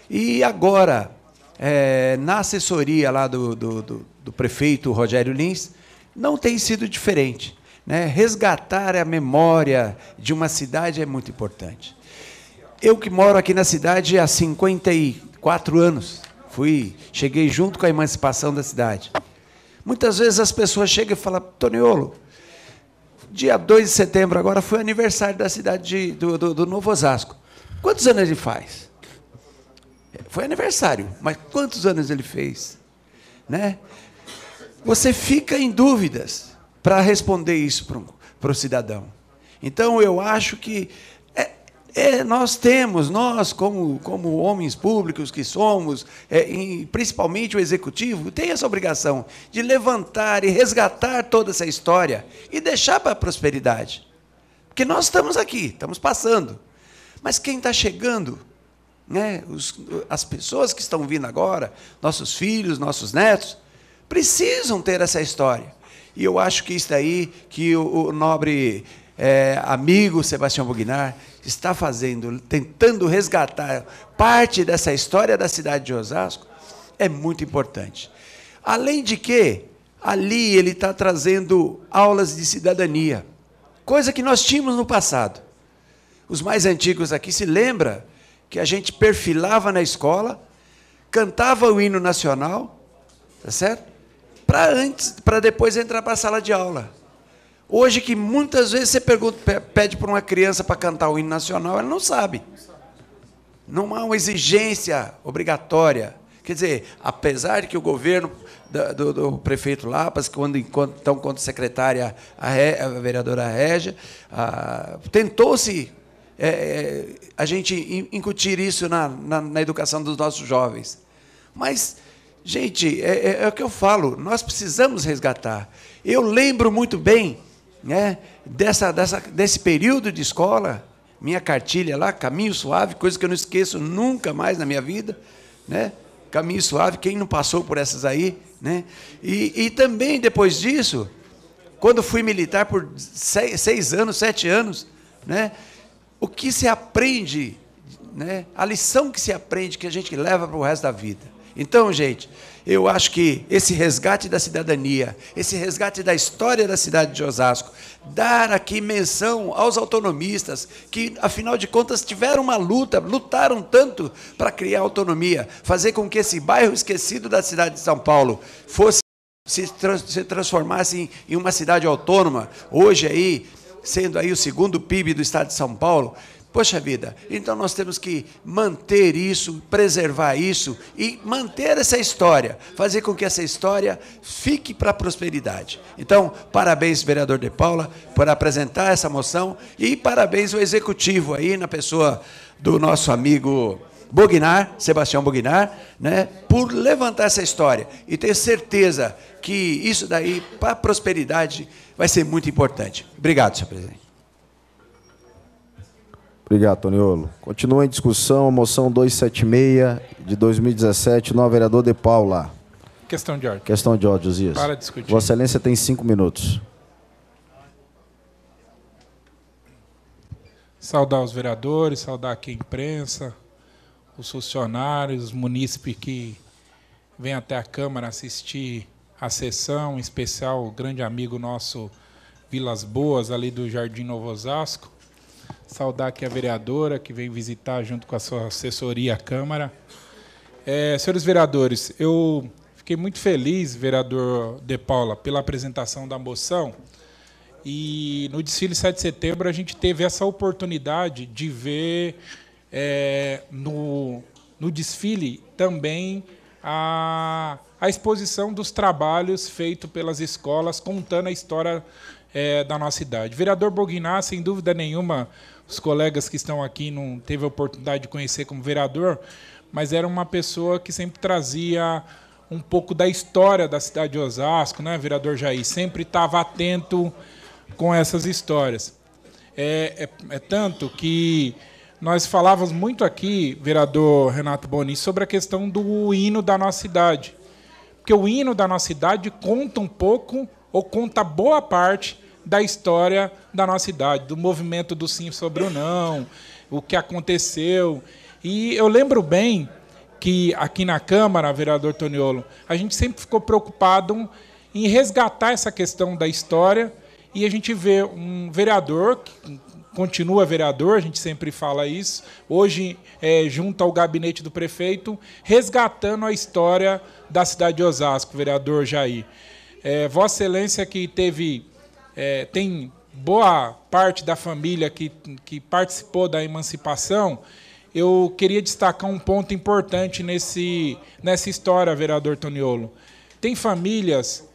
E agora, na assessoria lá do prefeito Rogério Lins, não tem sido diferente, né? Resgatar a memória de uma cidade é muito importante. Eu que moro aqui na cidade há 54 anos, cheguei junto com a emancipação da cidade. Muitas vezes as pessoas chegam e falam: Toniolo, dia 2 de setembro agora foi aniversário da cidade do Novo Osasco. Quantos anos ele faz? Foi aniversário, mas quantos anos ele fez? Né? Você fica em dúvidas para responder isso para o cidadão. Então, eu acho que nós como homens públicos que somos, principalmente o executivo, tem essa obrigação de levantar e resgatar toda essa história e deixar para a prosperidade. Porque nós estamos aqui, estamos passando. Mas quem está chegando, né, as pessoas que estão vindo agora, nossos filhos, nossos netos, precisam ter essa história. E eu acho que isso daí que o nobre amigo Sebastião Bugnar está fazendo, tentando resgatar parte dessa história da cidade de Osasco, é muito importante. Além de que, ali ele está trazendo aulas de cidadania, coisa que nós tínhamos no passado. Os mais antigos aqui se lembram que a gente perfilava na escola, cantava o hino nacional, tá certo? Para depois entrar para a sala de aula. Hoje, que muitas vezes você pede para uma criança para cantar o hino nacional, ela não sabe. Não há uma exigência obrigatória. Quer dizer, apesar de que o governo do prefeito Lapas, então, quando secretária, a vereadora Régia, tentou-se a gente incutir isso na educação dos nossos jovens. Mas, gente, é o que eu falo, nós precisamos resgatar. Eu lembro muito bem, né, desse período de escola, minha cartilha lá, Caminho Suave, coisa que eu não esqueço nunca mais na minha vida, né? Caminho Suave, quem não passou por essas aí, né? E também, depois disso, quando fui militar por 6 anos, 7 anos, né? O que se aprende, né? A lição que se aprende, que a gente leva para o resto da vida. Então, gente, eu acho que esse resgate da cidadania, esse resgate da história da cidade de Osasco, dar aqui menção aos autonomistas, que, afinal de contas, tiveram uma luta, lutaram tanto para criar autonomia, fazer com que esse bairro esquecido da cidade de São Paulo se transformasse em uma cidade autônoma, hoje aí, sendo aí o 2º PIB do estado de São Paulo. Poxa vida, então nós temos que manter isso, preservar isso e manter essa história, fazer com que essa história fique para a prosperidade. Então, parabéns, vereador De Paula, por apresentar essa moção e parabéns ao executivo aí, na pessoa do nosso amigo Bugnar, Sebastião Bugnar, né, por levantar essa história. E tenho certeza que isso daí, para a prosperidade, vai ser muito importante. Obrigado, senhor presidente. Obrigado, Toniolo. Continua em discussão a moção 276 de 2017, novo vereador De Paula. Questão de ordem. Questão de ordem, Josias. Para discutir. Vossa Excelência tem 5 minutos. Saudar os vereadores, saudar aqui a imprensa, os funcionários, os munícipes que vêm até a Câmara assistir a sessão, em especial o grande amigo nosso Vilas Boas, ali do Jardim Novo Osasco. Saudar aqui a vereadora, que vem visitar junto com a sua assessoria a Câmara. Senhores vereadores, eu fiquei muito feliz, vereador De Paula, pela apresentação da moção. E no desfile 7 de setembro a gente teve essa oportunidade de ver no desfile também a exposição dos trabalhos feitos pelas escolas, contando a história da nossa cidade. Vereador Bugnar, sem dúvida nenhuma, os colegas que estão aqui não teve a oportunidade de conhecer como vereador, mas era uma pessoa que sempre trazia um pouco da história da cidade de Osasco, né, vereador Jair? Sempre estava atento com essas histórias. Tanto que nós falávamos muito aqui, vereador Renato Boni, sobre a questão do hino da nossa cidade. Porque o hino da nossa cidade conta um pouco, ou conta boa parte, da história da nossa cidade, do movimento do sim sobre o não, o que aconteceu. E eu lembro bem que aqui na Câmara, vereador Toniolo, a gente sempre ficou preocupado em resgatar essa questão da história, e a gente vê um vereador, que continua vereador, a gente sempre fala isso, hoje, junto ao gabinete do prefeito, resgatando a história da cidade de Osasco, vereador Jair. Vossa Excelência, que tem boa parte da família que participou da emancipação, eu queria destacar um ponto importante nessa história, vereador Toniolo. Tem famílias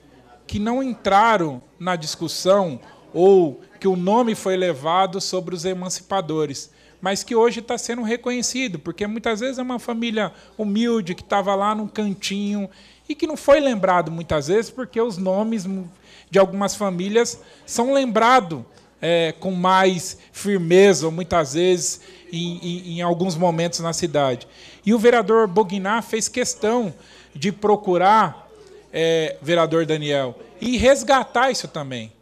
que não entraram na discussão ou que o nome foi levado sobre os emancipadores, mas que hoje está sendo reconhecido, porque muitas vezes é uma família humilde que estava lá num cantinho e que não foi lembrado muitas vezes porque os nomes de algumas famílias são lembrados com mais firmeza, muitas vezes, em alguns momentos na cidade. E o vereador Bugnar fez questão de procurar vereador Daniel, e resgatar isso também.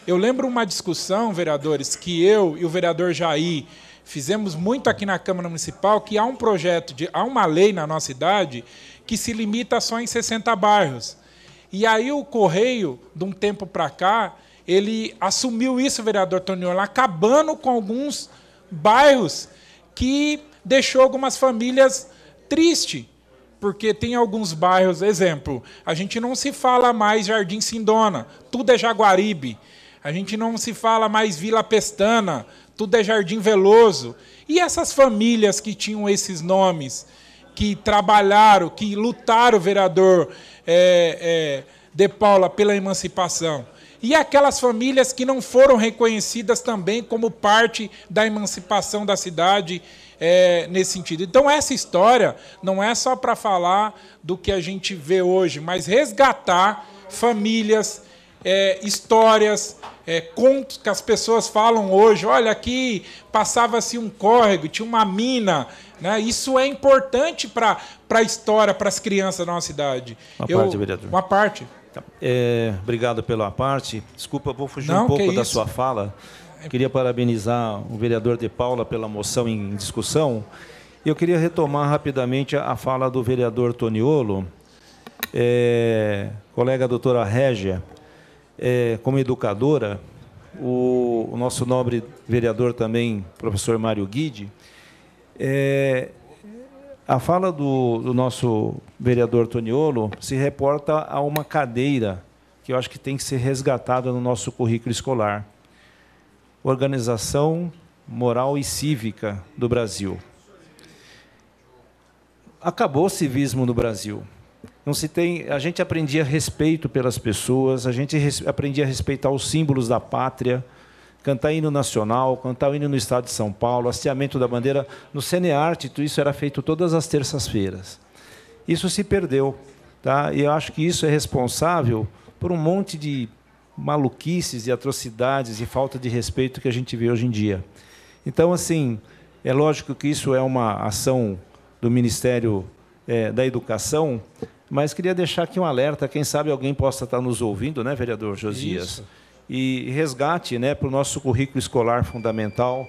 Eu lembro uma discussão, vereadores, que eu e o vereador Jair fizemos muito aqui na Câmara Municipal, que há um projeto, há uma lei na nossa cidade que se limita só em 60 bairros. E aí o Correio, de um tempo para cá, ele assumiu isso, vereador Toniolo, acabando com alguns bairros que deixou algumas famílias tristes, porque tem alguns bairros, exemplo, a gente não se fala mais Jardim Sindona, tudo é Jaguaribe. A gente não se fala mais Vila Pestana, tudo é Jardim Veloso. E essas famílias que tinham esses nomes, que trabalharam, que lutaram, vereador De Paula, pela emancipação? E aquelas famílias que não foram reconhecidas também como parte da emancipação da cidade, nesse sentido. Então, essa história não é só para falar do que a gente vê hoje, mas resgatar famílias, histórias, contos que as pessoas falam hoje. Olha, aqui passava-se um córrego, tinha uma mina. Né? Isso é importante para a história, para as crianças da nossa cidade. Parte, vereador. Uma parte. Obrigado pela parte. Desculpa, vou fugir um pouco da sua fala. Queria parabenizar o vereador De Paula pela moção em discussão. Eu queria retomar rapidamente a fala do vereador Toniolo, colega doutora Régia, como educadora, o nosso nobre vereador também, professor Mário Guide. A fala do nosso vereador Toniolo se reporta a uma cadeira que eu acho que tem que ser resgatada no nosso currículo escolar. Organização Moral e Cívica do Brasil. Acabou o civismo no Brasil. Não se tem, a gente aprendia respeito pelas pessoas, a gente aprendia a respeitar os símbolos da pátria, cantar hino nacional, cantar o hino no Estado de São Paulo, hasteamento da bandeira. No Cenearte, tudo isso era feito todas as terças-feiras. Isso se perdeu. Tá? E eu acho que isso é responsável por um monte de maluquices e atrocidades e falta de respeito que a gente vê hoje em dia. Então, assim, é lógico que isso é uma ação do Ministério da Educação, mas queria deixar aqui um alerta, quem sabe alguém possa estar nos ouvindo, né, vereador Josias? Isso. E resgate, né, para o nosso currículo escolar fundamental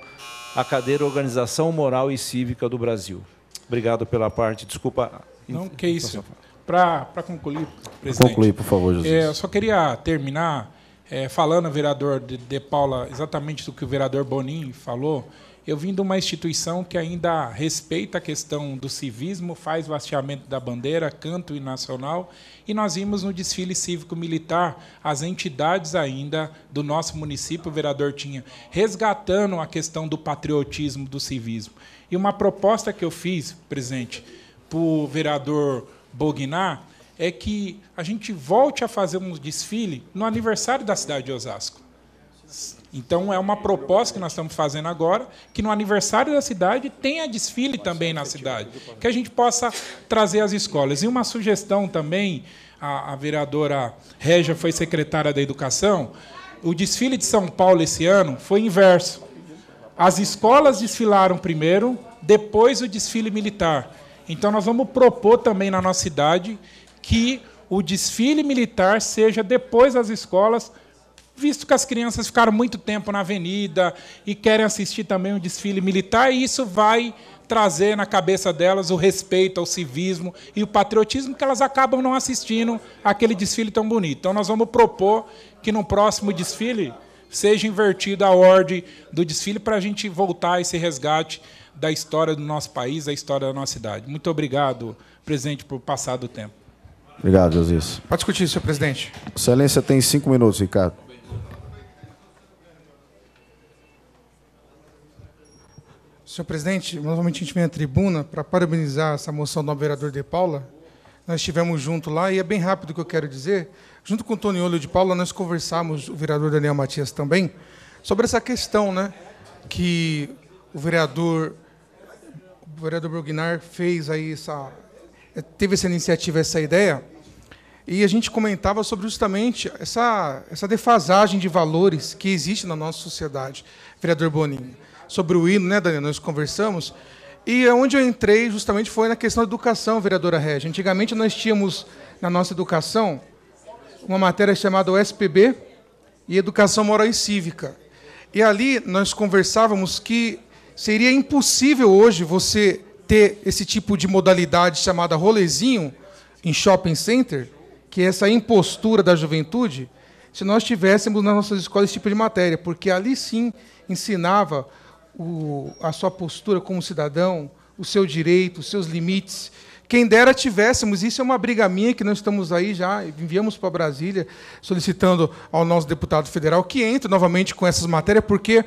a cadeira Organização Moral e Cívica do Brasil. Obrigado pela parte. Desculpa. Não, que isso. Para concluir, presidente. Concluir, por favor, Josias. Eu só queria terminar falando, vereador De Paula, exatamente do que o vereador Bonin falou. Eu vim de uma instituição que ainda respeita a questão do civismo, faz o hasteamento da bandeira, canto nacional, e nós vimos no desfile cívico-militar as entidades ainda do nosso município, o vereador tinha, resgatando a questão do patriotismo, do civismo. E uma proposta que eu fiz, presidente, para o vereador Bognar, é que a gente volte a fazer um desfile no aniversário da cidade de Osasco. Então, é uma proposta que nós estamos fazendo agora, que no aniversário da cidade tenha desfile também na cidade, que a gente possa trazer as escolas. E uma sugestão também, a vereadora Régia foi secretária da Educação, o desfile de São Paulo esse ano foi inverso. As escolas desfilaram primeiro, depois o desfile militar. Então, nós vamos propor também na nossa cidade que o desfile militar seja depois das escolas, visto que as crianças ficaram muito tempo na avenida e querem assistir também o desfile militar, e isso vai trazer na cabeça delas o respeito ao civismo e o patriotismo, que elas acabam não assistindo aquele desfile tão bonito. Então, nós vamos propor que no próximo desfile seja invertida a ordem do desfile para a gente voltar a esse resgate da história do nosso país, da história da nossa cidade. Muito obrigado, presidente, por passar do tempo. Obrigado, Josias. Pode discutir, senhor presidente. Excelência tem 5 minutos, Ricardo. Senhor presidente, novamente a gente vem à tribuna para parabenizar essa moção do vereador De Paula. Nós estivemos juntos lá, e é bem rápido o que eu quero dizer. Junto com o Toniolo de Paula, nós conversamos, o vereador Daniel Matias também, sobre essa questão, né, que o vereador Bognar fez aí teve essa iniciativa, essa ideia, e a gente comentava sobre justamente essa defasagem de valores que existe na nossa sociedade, vereador Boninho. Sobre o hino, né, Daniel, nós conversamos, e onde eu entrei justamente foi na questão da educação, vereadora Régia. Antigamente nós tínhamos, na nossa educação, uma matéria chamada OSPB e Educação Moral e Cívica. E ali nós conversávamos que seria impossível hoje você ter esse tipo de modalidade chamada rolezinho em shopping center, que é essa impostura da juventude, se nós tivéssemos nas nossas escolas esse tipo de matéria, porque ali sim ensinava a sua postura como cidadão, o seu direito, os seus limites. Quem dera tivéssemos, isso é uma briga minha que nós estamos aí já, enviamos para Brasília, solicitando ao nosso deputado federal que entre novamente com essas matérias, porque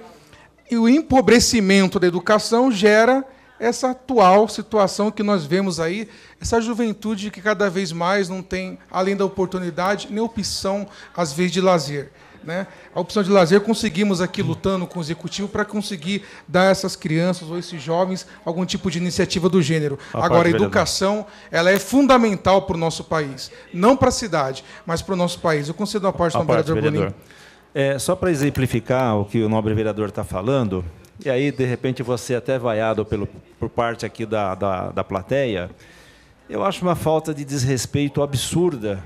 o empobrecimento da educação gera essa atual situação que nós vemos aí, essa juventude que cada vez mais não tem, além da oportunidade, nem opção, às vezes, de lazer. Né? A opção de lazer conseguimos aqui lutando com o Executivo para conseguir dar a essas crianças ou esses jovens algum tipo de iniciativa do gênero. Agora, a educação ela é fundamental para o nosso país. Não para a cidade, mas para o nosso país. Eu concedo uma parte do vereador Bonin. Só para exemplificar o que o nobre vereador está falando, e aí, de repente, você até vaiado por parte aqui da plateia, eu acho uma falta de desrespeito absurda.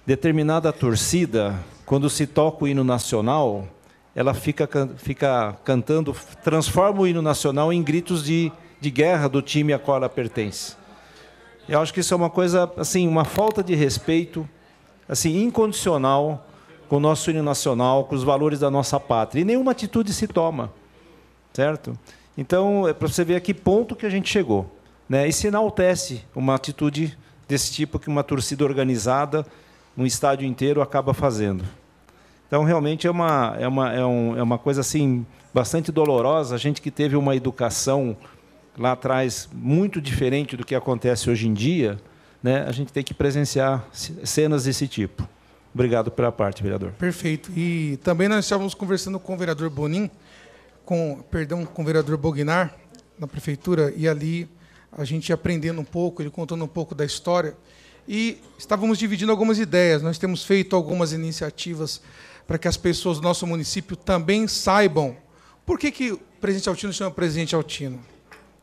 Determinada torcida, quando se toca o hino nacional, ela fica cantando, transforma o hino nacional em gritos de guerra do time a qual ela pertence. Eu acho que isso é uma coisa, assim, uma falta de respeito, assim, incondicional com o nosso hino nacional, com os valores da nossa pátria. E nenhuma atitude se toma, certo? Então, é para você ver a que ponto que a gente chegou, né? E se enaltece uma atitude desse tipo que uma torcida organizada, um estádio inteiro, acaba fazendo. Então, realmente, é uma coisa assim, bastante dolorosa. A gente que teve uma educação lá atrás muito diferente do que acontece hoje em dia, né? A gente tem que presenciar cenas desse tipo. Obrigado pela parte, vereador. Perfeito. E também nós estávamos conversando com o vereador Bonin, com o vereador Bognar, na prefeitura, e ali a gente aprendendo um pouco, ele contando um pouco da história, e estávamos dividindo algumas ideias. Nós temos feito algumas iniciativas para que as pessoas do nosso município também saibam por que o Presidente Altino chama Presidente Altino.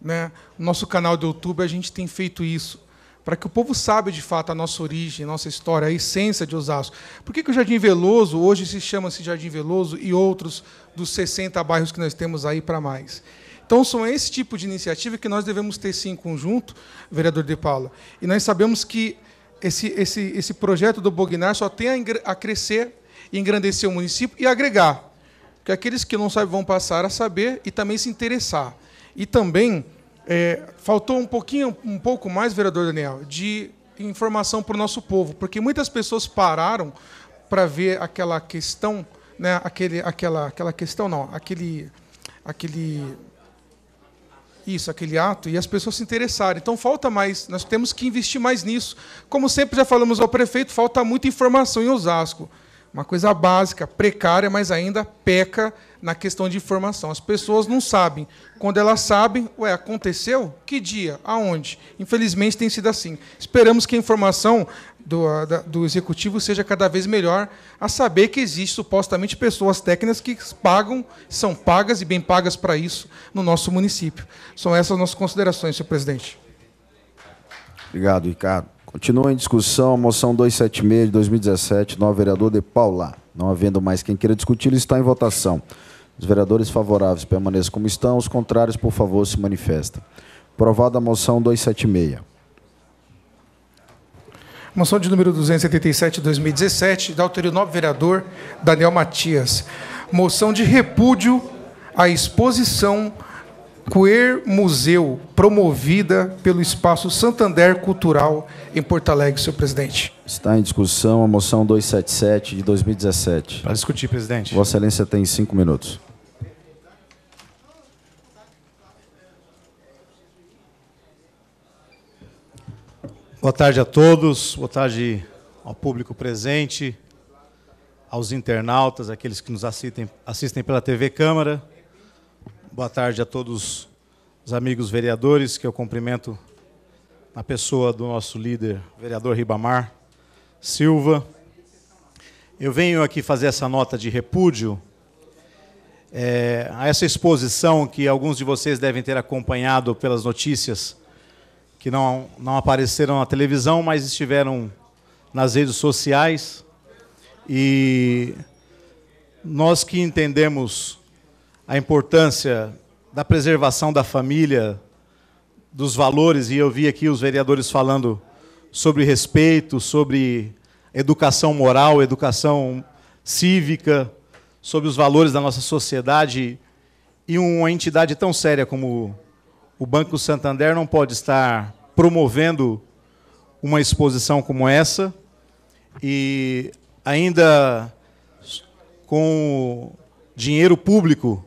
Né? No nosso canal do YouTube a gente tem feito isso, para que o povo saiba de fato a nossa origem, a nossa história, a essência de Osasco. Por que o Jardim Veloso hoje se chama-se Jardim Veloso e outros dos 60 bairros que nós temos aí para mais? Então, são esse tipo de iniciativa que nós devemos ter, sim, em conjunto, vereador De Paula. E nós sabemos que esse projeto do Bognar só tem a crescer, engrandecer o município e agregar. Porque aqueles que não sabem vão passar a saber e também se interessar. E também faltou um pouco mais, vereador Daniel, de informação para o nosso povo, porque muitas pessoas pararam para ver aquela questão, né, aquele ato, e as pessoas se interessaram. Então, falta mais, nós temos que investir mais nisso. Como sempre já falamos ao prefeito, falta muita informação em Osasco. Uma coisa básica, precária, mas ainda peca na questão de informação. As pessoas não sabem. Quando elas sabem, aconteceu? Que dia? Aonde? Infelizmente tem sido assim. Esperamos que a informação do Executivo seja cada vez melhor, a saber que existe supostamente pessoas técnicas que são pagas e bem pagas para isso no nosso município. São essas as nossas considerações, senhor presidente. Obrigado, Ricardo. Continua em discussão a moção 276 de 2017, novo vereador De Paula. Não havendo mais quem queira discutir, está em votação. Os vereadores favoráveis permaneçam como estão, os contrários, por favor, se manifestem. Aprovada a moção 276. Moção de número 277 de 2017, da autoria do novo vereador Daniel Matias. Moção de repúdio à exposição Queer Museu, promovida pelo Espaço Santander Cultural em Porto Alegre, senhor presidente. Está em discussão a moção 277 de 2017. Para discutir, presidente. Vossa Excelência tem 5 minutos. Boa tarde a todos, boa tarde ao público presente, aos internautas, aqueles que nos assistem pela TV Câmara. Boa tarde a todos os amigos vereadores, que eu cumprimento na pessoa do nosso líder, vereador Ribamar Silva. Eu venho aqui fazer essa nota de repúdio a essa exposição que alguns de vocês devem ter acompanhado pelas notícias, que não apareceram na televisão, mas estiveram nas redes sociais, E nós que entendemos a importância da preservação da família, dos valores, e eu vi aqui os vereadores falando sobre respeito, sobre educação moral, educação cívica, sobre os valores da nossa sociedade, e uma entidade tão séria como o Banco Santander não pode estar promovendo uma exposição como essa, e ainda com dinheiro público,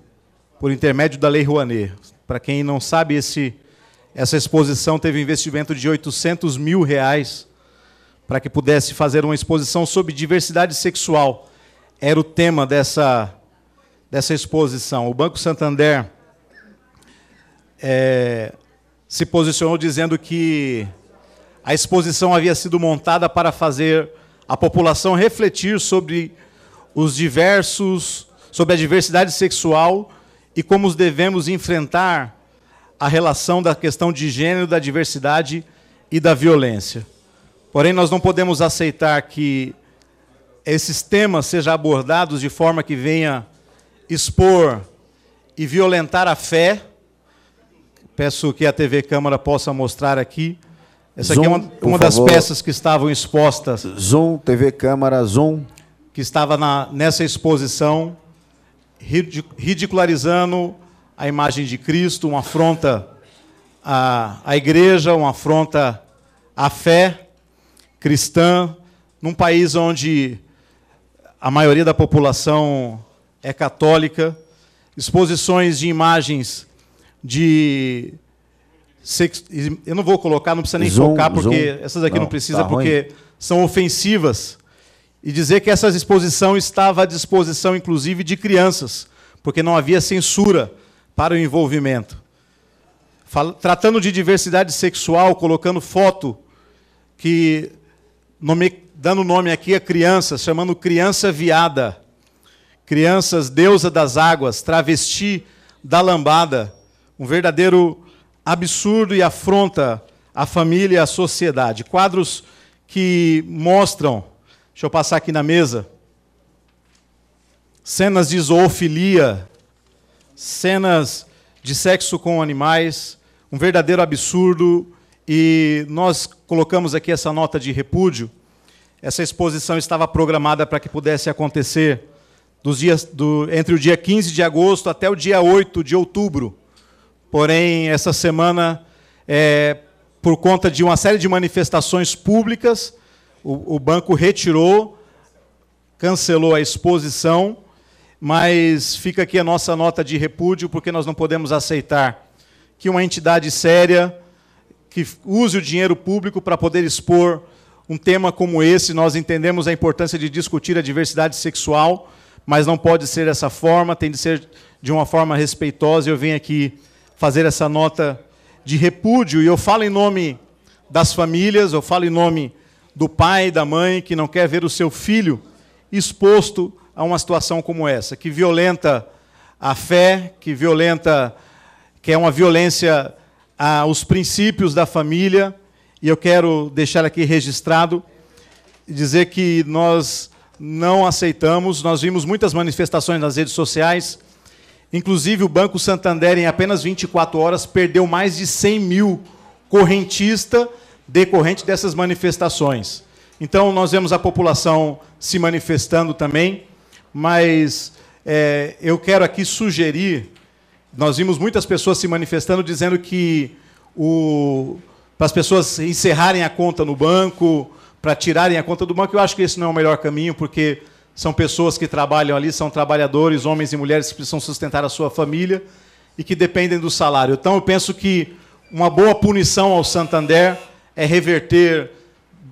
por intermédio da Lei Rouanet. Para quem não sabe, essa exposição teve um investimento de R$800 mil para que pudesse fazer uma exposição sobre diversidade sexual. Era o tema dessa exposição. O Banco Santander se posicionou dizendo que a exposição havia sido montada para fazer a população refletir sobre sobre a diversidade sexual e como devemos enfrentar a relação da questão de gênero, da diversidade e da violência. Porém, nós não podemos aceitar que esses temas sejam abordados de forma que venha expor e violentar a fé. Peço que a TV Câmara possa mostrar aqui. Essa aqui é uma das peças que estavam expostas. Zoom, TV Câmara, zoom. Que estava nessa exposição, ridicularizando a imagem de Cristo, uma afronta à igreja, uma afronta à fé cristã, num país onde a maioria da população é católica, exposições de imagens de... Eu não vou colocar, não precisa nem focar, porque essas aqui não precisa, porque são ofensivas. E dizer que essa exposição estava à disposição, inclusive, de crianças, porque não havia censura para o envolvimento. Tratando de diversidade sexual, colocando foto, dando nome aqui a crianças, chamando criança viada, crianças deusa das águas, travesti da lambada, um verdadeiro absurdo e afronta a família e a sociedade. Quadros que mostram, deixa eu passar aqui na mesa, cenas de zoofilia, cenas de sexo com animais, um verdadeiro absurdo, e nós colocamos aqui essa nota de repúdio. Essa exposição estava programada para que pudesse acontecer entre o dia 15 de agosto até o dia 8 de outubro. Porém, essa semana, por conta de uma série de manifestações públicas, o banco retirou, cancelou a exposição, mas fica aqui a nossa nota de repúdio, porque nós não podemos aceitar que uma entidade séria, que use o dinheiro público para poder expor um tema como esse. Nós entendemos a importância de discutir a diversidade sexual, mas não pode ser dessa forma, tem de ser de uma forma respeitosa. Eu venho aqui fazer essa nota de repúdio, e eu falo em nome das famílias, eu falo em nome do pai e da mãe que não quer ver o seu filho exposto a uma situação como essa, que violenta a fé, que é uma violência aos princípios da família. E eu quero deixar aqui registrado e dizer que nós não aceitamos. Nós vimos muitas manifestações nas redes sociais, inclusive o Banco Santander, em apenas 24 horas, perdeu mais de 100 mil correntistas decorrente dessas manifestações. Então, nós vemos a população se manifestando também, mas eu quero aqui sugerir, nós vimos muitas pessoas se manifestando dizendo que para as pessoas encerrarem a conta no banco, para tirarem a conta do banco. Eu acho que esse não é o melhor caminho, porque são pessoas que trabalham ali, são trabalhadores, homens e mulheres que precisam sustentar a sua família e que dependem do salário. Então, eu penso que uma boa punição ao Santander é reverter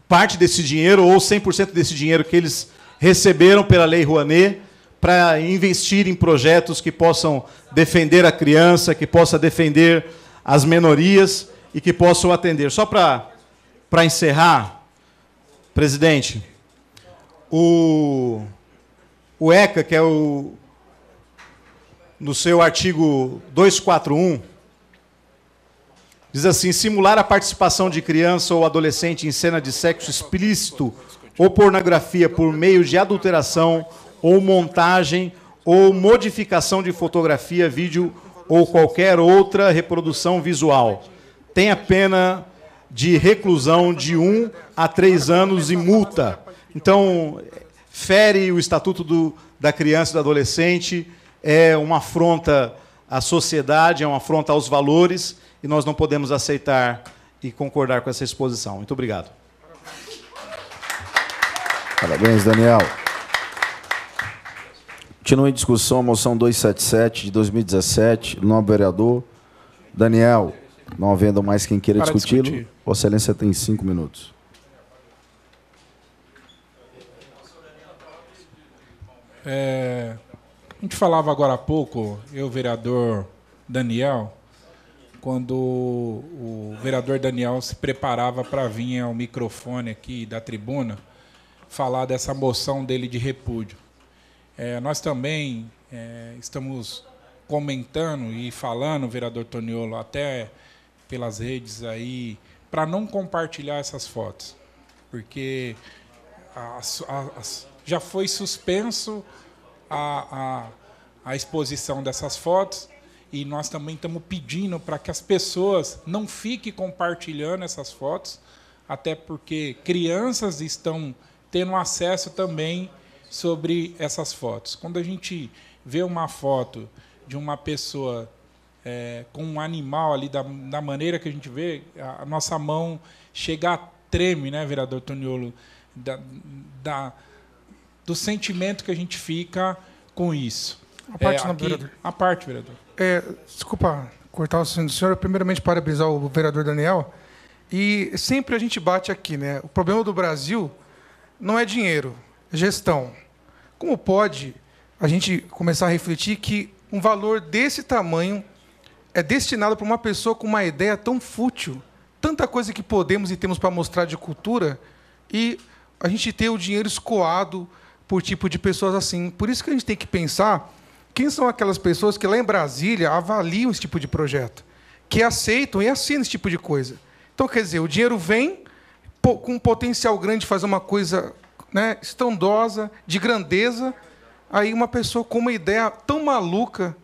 parte desse dinheiro, ou 100% desse dinheiro que eles receberam pela Lei Rouanet, para investir em projetos que possam defender a criança, que possam defender as minorias e que possam atender. Só para encerrar, presidente, o ECA, que é no seu artigo 241, diz assim: simular a participação de criança ou adolescente em cena de sexo explícito ou pornografia por meio de adulteração ou montagem ou modificação de fotografia, vídeo ou qualquer outra reprodução visual. Tem a pena de reclusão de 1 a 3 anos e multa. Então, fere o Estatuto da Criança e do Adolescente, é uma afronta à sociedade, é uma afronta aos valores, e nós não podemos aceitar e concordar com essa exposição. Muito obrigado. Parabéns, Daniel. Continua em discussão a moção 277 de 2017, do nobre vereador Daniel. Não havendo mais quem queira discuti-lo, Vossa Excelência tem 5 minutos. A gente falava agora há pouco, eu, vereador Daniel, quando o vereador Daniel se preparava para vir ao microfone aqui da tribuna falar dessa moção dele de repúdio. Nós também estamos comentando e falando, vereador Toniolo, até pelas redes aí, para não compartilhar essas fotos, porque já foi suspenso a exposição dessas fotos, e nós também estamos pedindo para que as pessoas não fiquem compartilhando essas fotos, até porque crianças estão tendo acesso também sobre essas fotos. Quando a gente vê uma foto de uma pessoa com um animal ali, da maneira que a gente vê, a nossa mão chega a treme, né, vereador Toniolo, do sentimento que a gente fica com isso. A parte, não, vereador. A parte, vereador. Desculpa cortar o assunto do senhor. Primeiramente, parabenizar o vereador Daniel. E sempre a gente bate aqui, né? O problema do Brasil não é dinheiro, é gestão. Como pode a gente começar a refletir que um valor desse tamanho é destinado para uma pessoa com uma ideia tão fútil, tanta coisa que podemos e temos para mostrar de cultura, e a gente ter o dinheiro escoado por tipo de pessoas assim? Por isso que a gente tem que pensar quem são aquelas pessoas que lá em Brasília avaliam esse tipo de projeto, que aceitam e assinam esse tipo de coisa. Então, quer dizer, o dinheiro vem com um potencial grande de fazer uma coisa, né, estrondosa, de grandeza, aí uma pessoa com uma ideia tão maluca,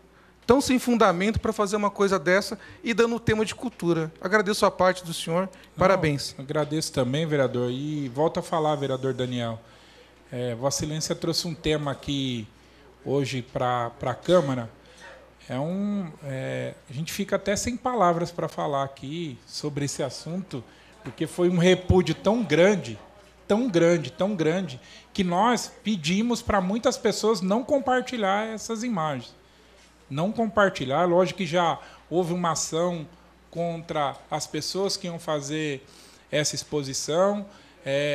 tão sem fundamento para fazer uma coisa dessa e dando o tema de cultura. Agradeço a parte do senhor. Parabéns. Agradeço também, vereador. E volto a falar, vereador Daniel. Vossa Excelência trouxe um tema aqui hoje para a Câmara. A gente fica até sem palavras para falar aqui sobre esse assunto, porque foi um repúdio tão grande, que nós pedimos para muitas pessoas não compartilhar essas imagens. Não compartilhar. Lógico que já houve uma ação contra as pessoas que iam fazer essa exposição.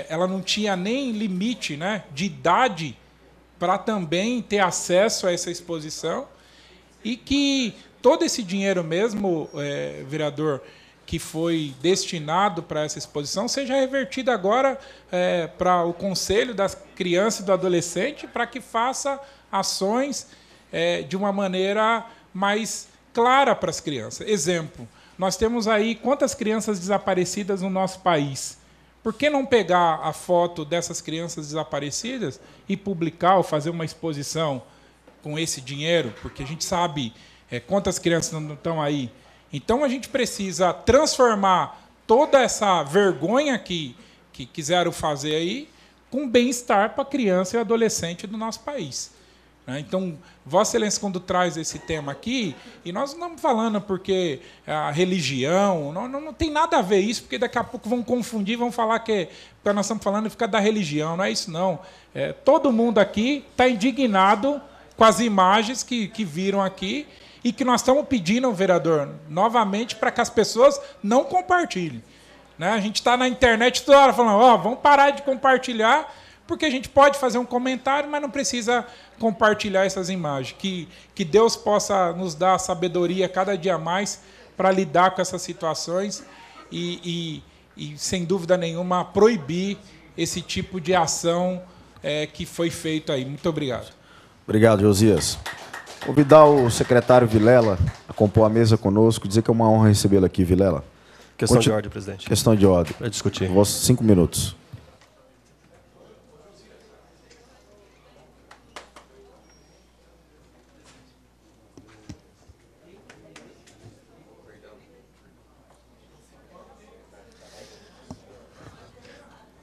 Ela não tinha nem limite, né, de idade para também ter acesso a essa exposição, e que todo esse dinheiro mesmo, vereador, que foi destinado para essa exposição, seja revertido agora para o Conselho das Crianças e do Adolescente, para que faça ações de uma maneira mais clara para as crianças. Exemplo, nós temos aí quantas crianças desaparecidas no nosso país? Por que não pegar a foto dessas crianças desaparecidas e publicar ou fazer uma exposição com esse dinheiro? Porque a gente sabe quantas crianças não estão aí. Então, a gente precisa transformar toda essa vergonha que quiseram fazer aí com bem-estar para a criança e adolescente do nosso país. Então, Vossa Excelência, quando traz esse tema aqui, e nós não estamos falando porque a religião, não tem nada a ver isso, porque daqui a pouco vão confundir, vão falar que nós estamos falando fica da religião, não é isso não. Todo mundo aqui está indignado com as imagens que viram aqui, e que nós estamos pedindo, vereador, novamente, para que as pessoas não compartilhem. A gente está na internet toda hora falando, vamos parar de compartilhar, porque a gente pode fazer um comentário, mas não precisa compartilhar essas imagens. Que Deus possa nos dar sabedoria cada dia mais para lidar com essas situações e, sem dúvida nenhuma, proibir esse tipo de ação que foi feito aí. Muito obrigado. Obrigado, Josias. Convidar o secretário Vilela a compor a mesa conosco, dizer que é uma honra recebê-lo aqui, Vilela. Questão de ordem, presidente. Questão de ordem. Para discutir. 5 minutos.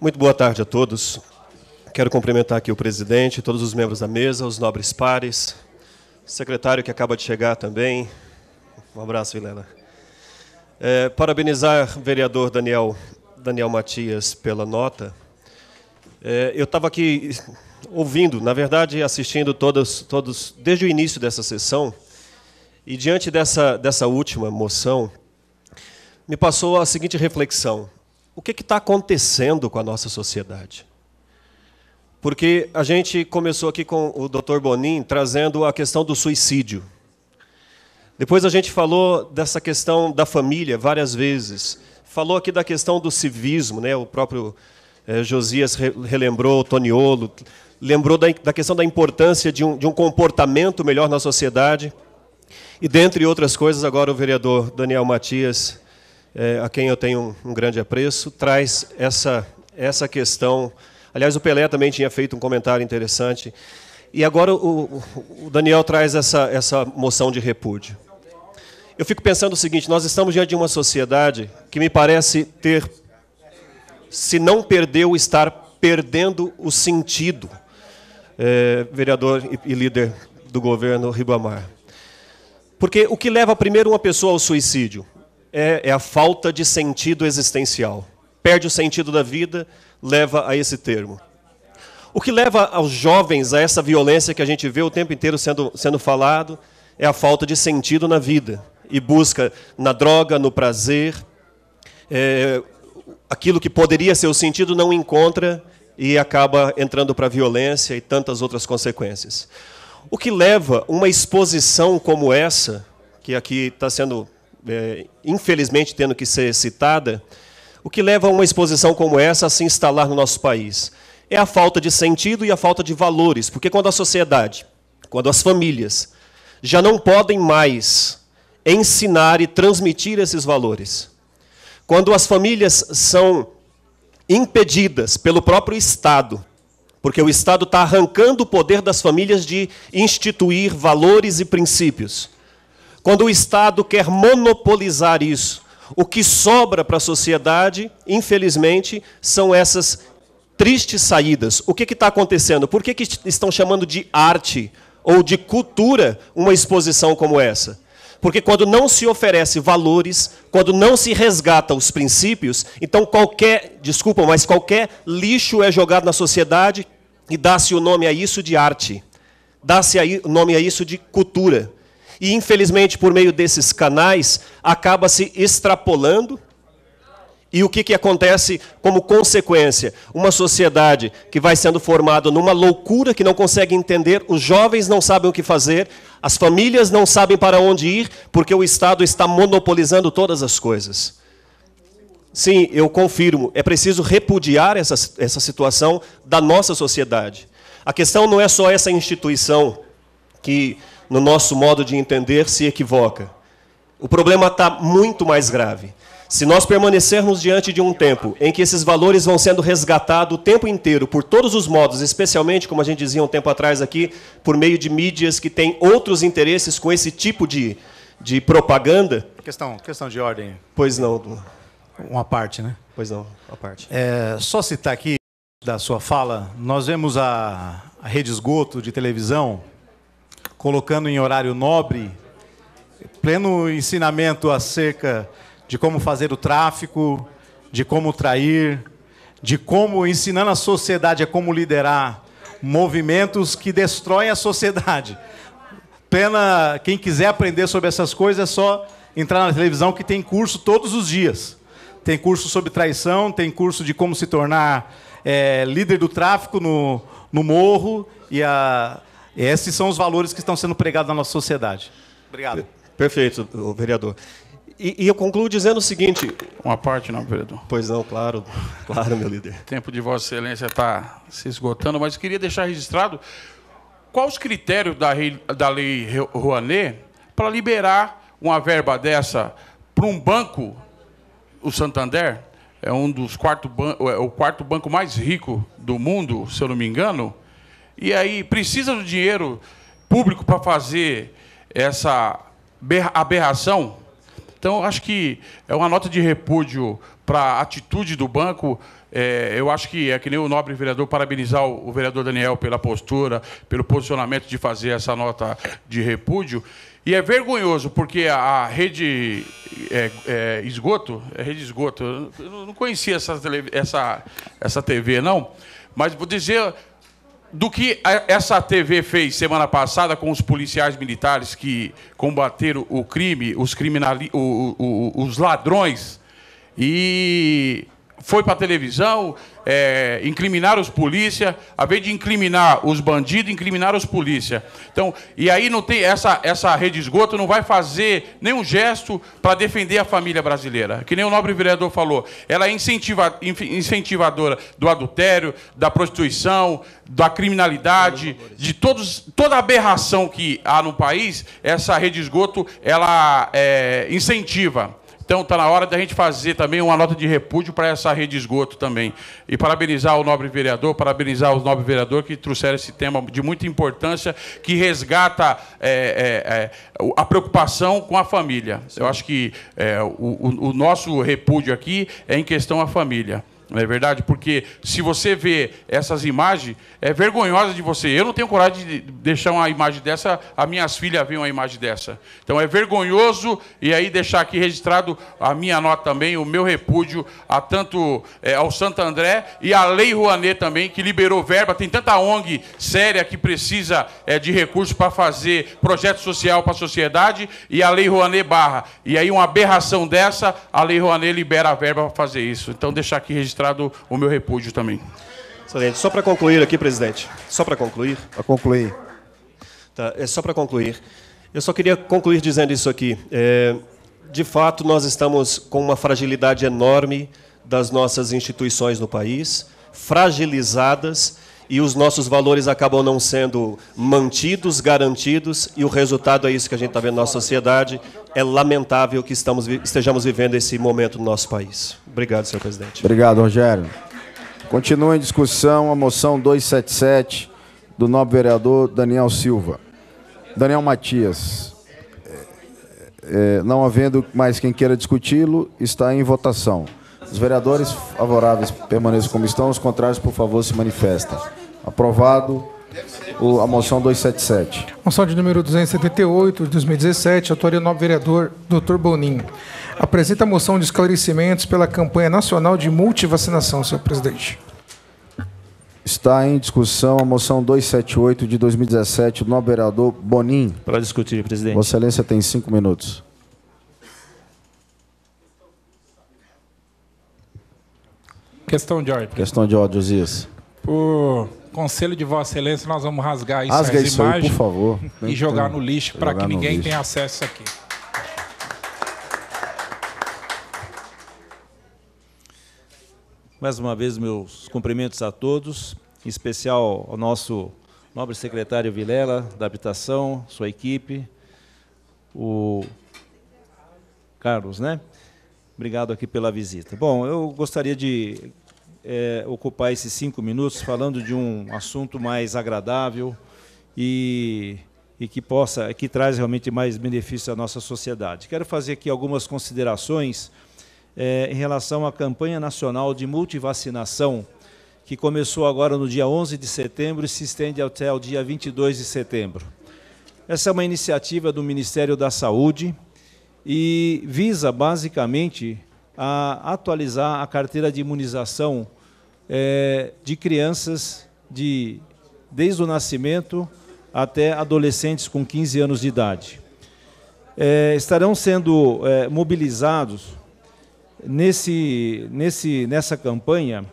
Muito boa tarde a todos. Quero cumprimentar aqui o presidente, todos os membros da mesa, os nobres pares, o secretário que acaba de chegar também. Um abraço, Vilela. Parabenizar o vereador Daniel Matias pela nota. Eu estava aqui ouvindo, na verdade, assistindo todos desde o início dessa sessão, e diante dessa última moção, me passou a seguinte reflexão: o que está acontecendo com a nossa sociedade? Porque a gente começou aqui com o Dr. Bonin trazendo a questão do suicídio. Depois a gente falou dessa questão da família várias vezes. Falou aqui da questão do civismo, né? O próprio Josias relembrou, o Toniolo, lembrou da questão da importância de um comportamento melhor na sociedade. E, dentre outras coisas, agora o vereador Daniel Matias, a quem eu tenho um grande apreço, traz essa questão. Aliás, o Pelé também tinha feito um comentário interessante. E agora o Daniel traz essa moção de repúdio. Eu fico pensando o seguinte: nós estamos diante de uma sociedade que me parece ter, se não perdeu, estar perdendo o sentido, vereador e líder do governo Ribamar. Porque o que leva primeiro uma pessoa ao suicídio é a falta de sentido existencial. Perde o sentido da vida, leva a esse termo. O que leva aos jovens a essa violência que a gente vê o tempo inteiro sendo falado é a falta de sentido na vida. E busca na droga, no prazer, aquilo que poderia ser o sentido não encontra e acaba entrando para a violência e tantas outras consequências. O que leva uma exposição como essa, que aqui está sendo, infelizmente, tendo que ser citada, o que leva uma exposição como essa a se instalar no nosso país é a falta de sentido e a falta de valores. Porque quando a sociedade, quando as famílias já não podem mais ensinar e transmitir esses valores, quando as famílias são impedidas pelo próprio Estado, porque o Estado está arrancando o poder das famílias de instituir valores e princípios, quando o Estado quer monopolizar isso, o que sobra para a sociedade, infelizmente, são essas tristes saídas. O que está acontecendo? Por que estão chamando de arte ou de cultura uma exposição como essa? Porque quando não se oferece valores, quando não se resgata os princípios, então qualquer lixo é jogado na sociedade e dá-se o nome a isso de arte. Dá-se o nome a isso de cultura. E, infelizmente, por meio desses canais, acaba se extrapolando. E o que acontece como consequência? Uma sociedade que vai sendo formada numa loucura que não consegue entender, os jovens não sabem o que fazer, as famílias não sabem para onde ir, porque o Estado está monopolizando todas as coisas. Sim, eu confirmo, é preciso repudiar essa situação da nossa sociedade. A questão não é só essa instituição que, no nosso modo de entender, se equivoca. O problema está muito mais grave. Se nós permanecermos diante de um tempo em que esses valores vão sendo resgatados o tempo inteiro, por todos os modos, especialmente, como a gente dizia um tempo atrás aqui, por meio de mídias que têm outros interesses com esse tipo de propaganda... Questão de ordem. Pois não. Uma parte, né? Pois não, uma parte. Só citar aqui, da sua fala, nós vemos a rede esgoto de televisão colocando em horário nobre pleno ensinamento acerca de como fazer o tráfico, de como trair, de como ensinando a sociedade a como liderar movimentos que destroem a sociedade. Quem quiser aprender sobre essas coisas é só entrar na televisão, que tem curso todos os dias. Tem curso sobre traição, tem curso de como se tornar líder do tráfico no morro, e esses são os valores que estão sendo pregados na nossa sociedade. Obrigado. Perfeito, vereador. E eu concluo dizendo o seguinte... Uma parte não, vereador. Pois não, claro, meu líder. O tempo de Vossa Excelência está se esgotando, mas queria deixar registrado quais os critérios da Lei Rouanet para liberar uma verba dessa para um banco, o Santander, é o quarto banco mais rico do mundo, se eu não me engano, e aí precisa do dinheiro público para fazer essa aberração. Então, acho que é uma nota de repúdio para a atitude do banco eu acho que é que nem o nobre vereador, parabenizar o vereador Daniel pela postura, pelo posicionamento de fazer essa nota de repúdio. E é vergonhoso, porque a rede esgoto, rede esgoto, eu não conhecia essa TV, não, mas vou dizer do que essa TV fez semana passada com os policiais militares que combateram o crime, os ladrões, e foi para a televisão, incriminar os polícia, a vez de incriminar os bandidos, incriminar os polícia. Então, e aí não tem essa rede esgoto não vai fazer nenhum gesto para defender a família brasileira. Que nem o nobre vereador falou, ela é incentivadora do adultério, da prostituição, da criminalidade, de toda a aberração que há no país, essa rede esgoto ela incentiva. Então, está na hora da gente fazer também uma nota de repúdio para essa rede de esgoto também. E parabenizar o nobre vereador, parabenizar os nobres vereadores que trouxeram esse tema de muita importância, que resgata a preocupação com a família. Eu acho que o nosso repúdio aqui é em questão à família. Não é verdade? Porque se você vê essas imagens, é vergonhosa de você. Eu não tenho coragem de deixar uma imagem dessa, as minhas filhas veem uma imagem dessa. Então é vergonhoso, e aí deixar aqui registrado a minha nota também, o meu repúdio a tanto ao Santo André e a Lei Rouanet também, que liberou verba. Tem tanta ONG séria que precisa de recursos para fazer projeto social para a sociedade, e a Lei Rouanet barra. E aí uma aberração dessa, a Lei Rouanet libera a verba para fazer isso. Então deixar aqui registrado o meu repúdio também. Excelente. Só para concluir aqui, presidente. Só para concluir. Para concluir. Tá, só para concluir. Eu só queria concluir dizendo isso aqui. De fato, nós estamos com uma fragilidade enorme das nossas instituições no país, fragilizadas, e os nossos valores acabam não sendo mantidos, garantidos, e o resultado é isso que a gente está vendo na nossa sociedade. É lamentável que estejamos vivendo esse momento no nosso país. Obrigado, senhor presidente. Obrigado, Rogério. Continua em discussão a moção 277 do nobre vereador Daniel Silva. Daniel Matias. Não havendo mais quem queira discuti-lo, está em votação. Os vereadores favoráveis permaneçam como estão, os contrários, por favor, se manifestem. Aprovado a moção 277. Moção de número 278, de 2017, autoria do nobre vereador Dr. Bonin. Apresenta a moção de esclarecimentos pela campanha nacional de multivacinação, senhor presidente. Está em discussão a moção 278 de 2017, do nobre vereador Bonin. Para discutir, presidente. Vossa Excelência tem 5 minutos. Questão de ordem. Questão de ordem, Josias. Por conselho de Vossa Excelência, nós vamos rasgar isso, Rasga as isso imagens aí, por favor. E jogar no lixo para que ninguém lixo. tenha acesso a isso aqui. Mais uma vez, meus cumprimentos a todos, em especial ao nosso nobre secretário Vilela, da Habitação, sua equipe, o Carlos, né? Obrigado aqui pela visita. Bom, eu gostaria de ocupar esses 5 minutos falando de um assunto mais agradável e que traz realmente mais benefício à nossa sociedade. Quero fazer aqui algumas considerações em relação à campanha nacional de multivacinação, que começou agora no dia 11 de setembro e se estende até o dia 22 de setembro. Essa é uma iniciativa do Ministério da Saúde e visa, basicamente, a atualizar a carteira de imunização de crianças desde o nascimento até adolescentes com 15 anos de idade. Estarão sendo mobilizados nessa campanha